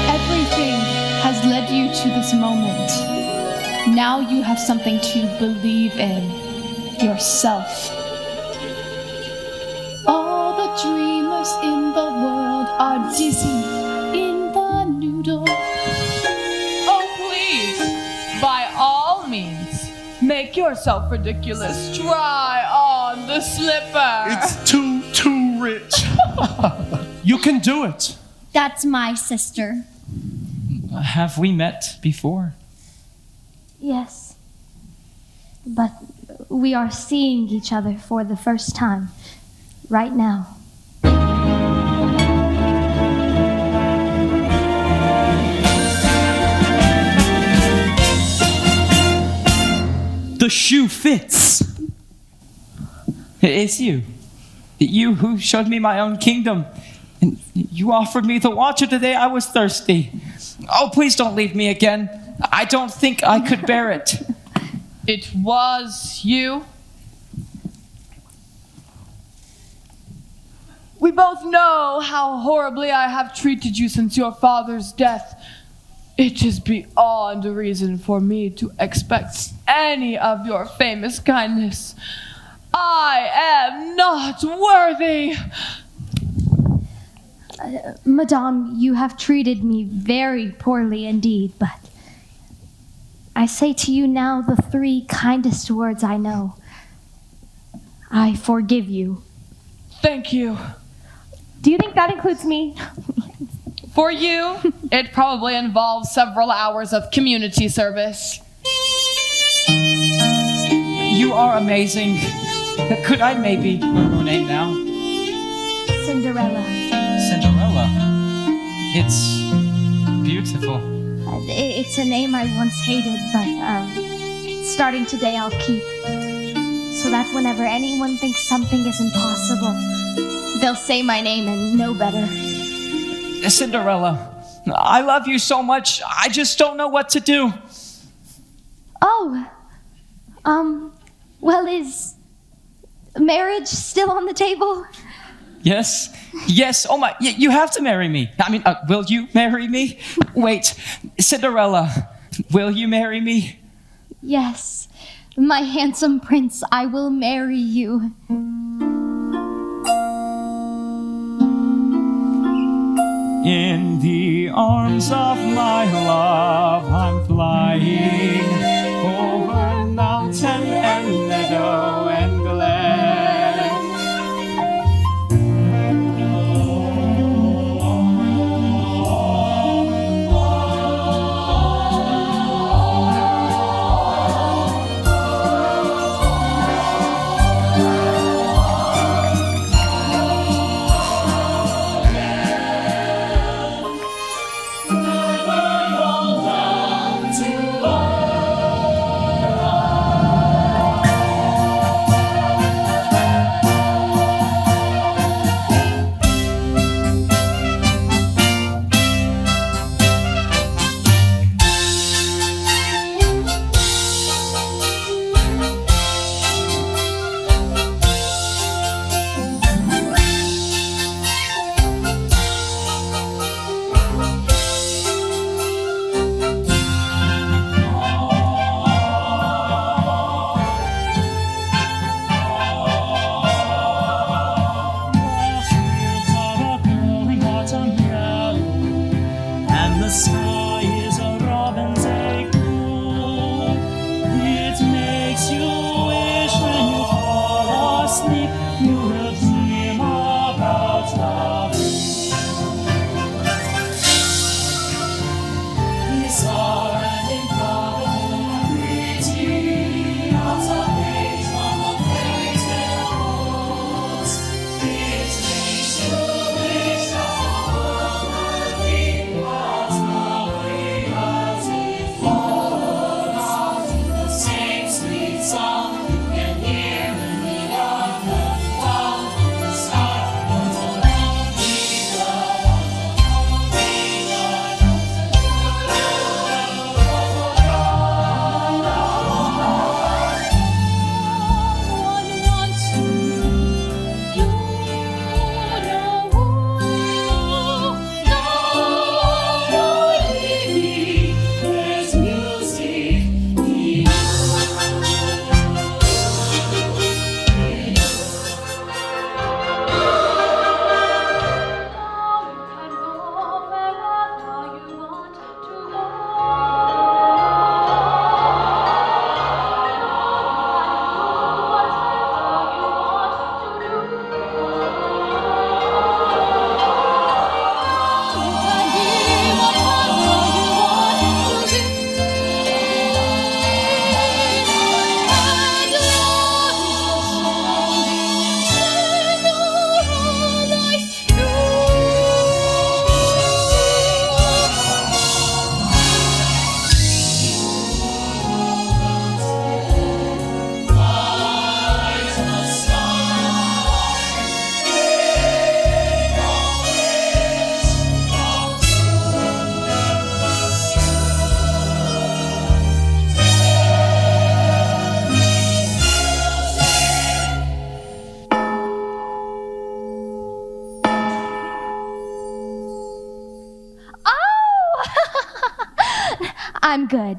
Everything has led you to this moment. Now you have something to believe in. Yourself. All the dreamers in the world are dizzy in the noodle. Oh, please, by all means, make yourself ridiculous. Try on the slipper. It's too rich. You can do it. That's my sister. Have we met before? Yes. But we are seeing each other for the first time, right now. The shoe fits. It's you. You who showed me my own kingdom. And you offered me the water the day I was thirsty. Oh, please don't leave me again. I don't think I could bear it. It was you. We both know how horribly I have treated you since your father's death. It is beyond reason for me to expect any of your famous kindness. I am not worthy. Madame, you have treated me very poorly indeed, but I say to you now the 3 kindest words I know. I forgive you. Thank you. Do you think that includes me? For you, it probably involves several hours of community service. You are amazing. Could I maybe learn your name now? Cinderella. Cinderella. It's beautiful. It's a name I once hated, but starting today I'll keep. So that whenever anyone thinks something is impossible, they'll say my name and know better. Cinderella, I love you so much, I just don't know what to do. Oh, well, is marriage still on the table? Yes, oh my, you have to marry me. I mean, will you marry me? Wait, Cinderella, will you marry me? Yes, my handsome prince, I will marry you. In the arms of my love, I'm flying over mountain and meadow and glen. I'm good.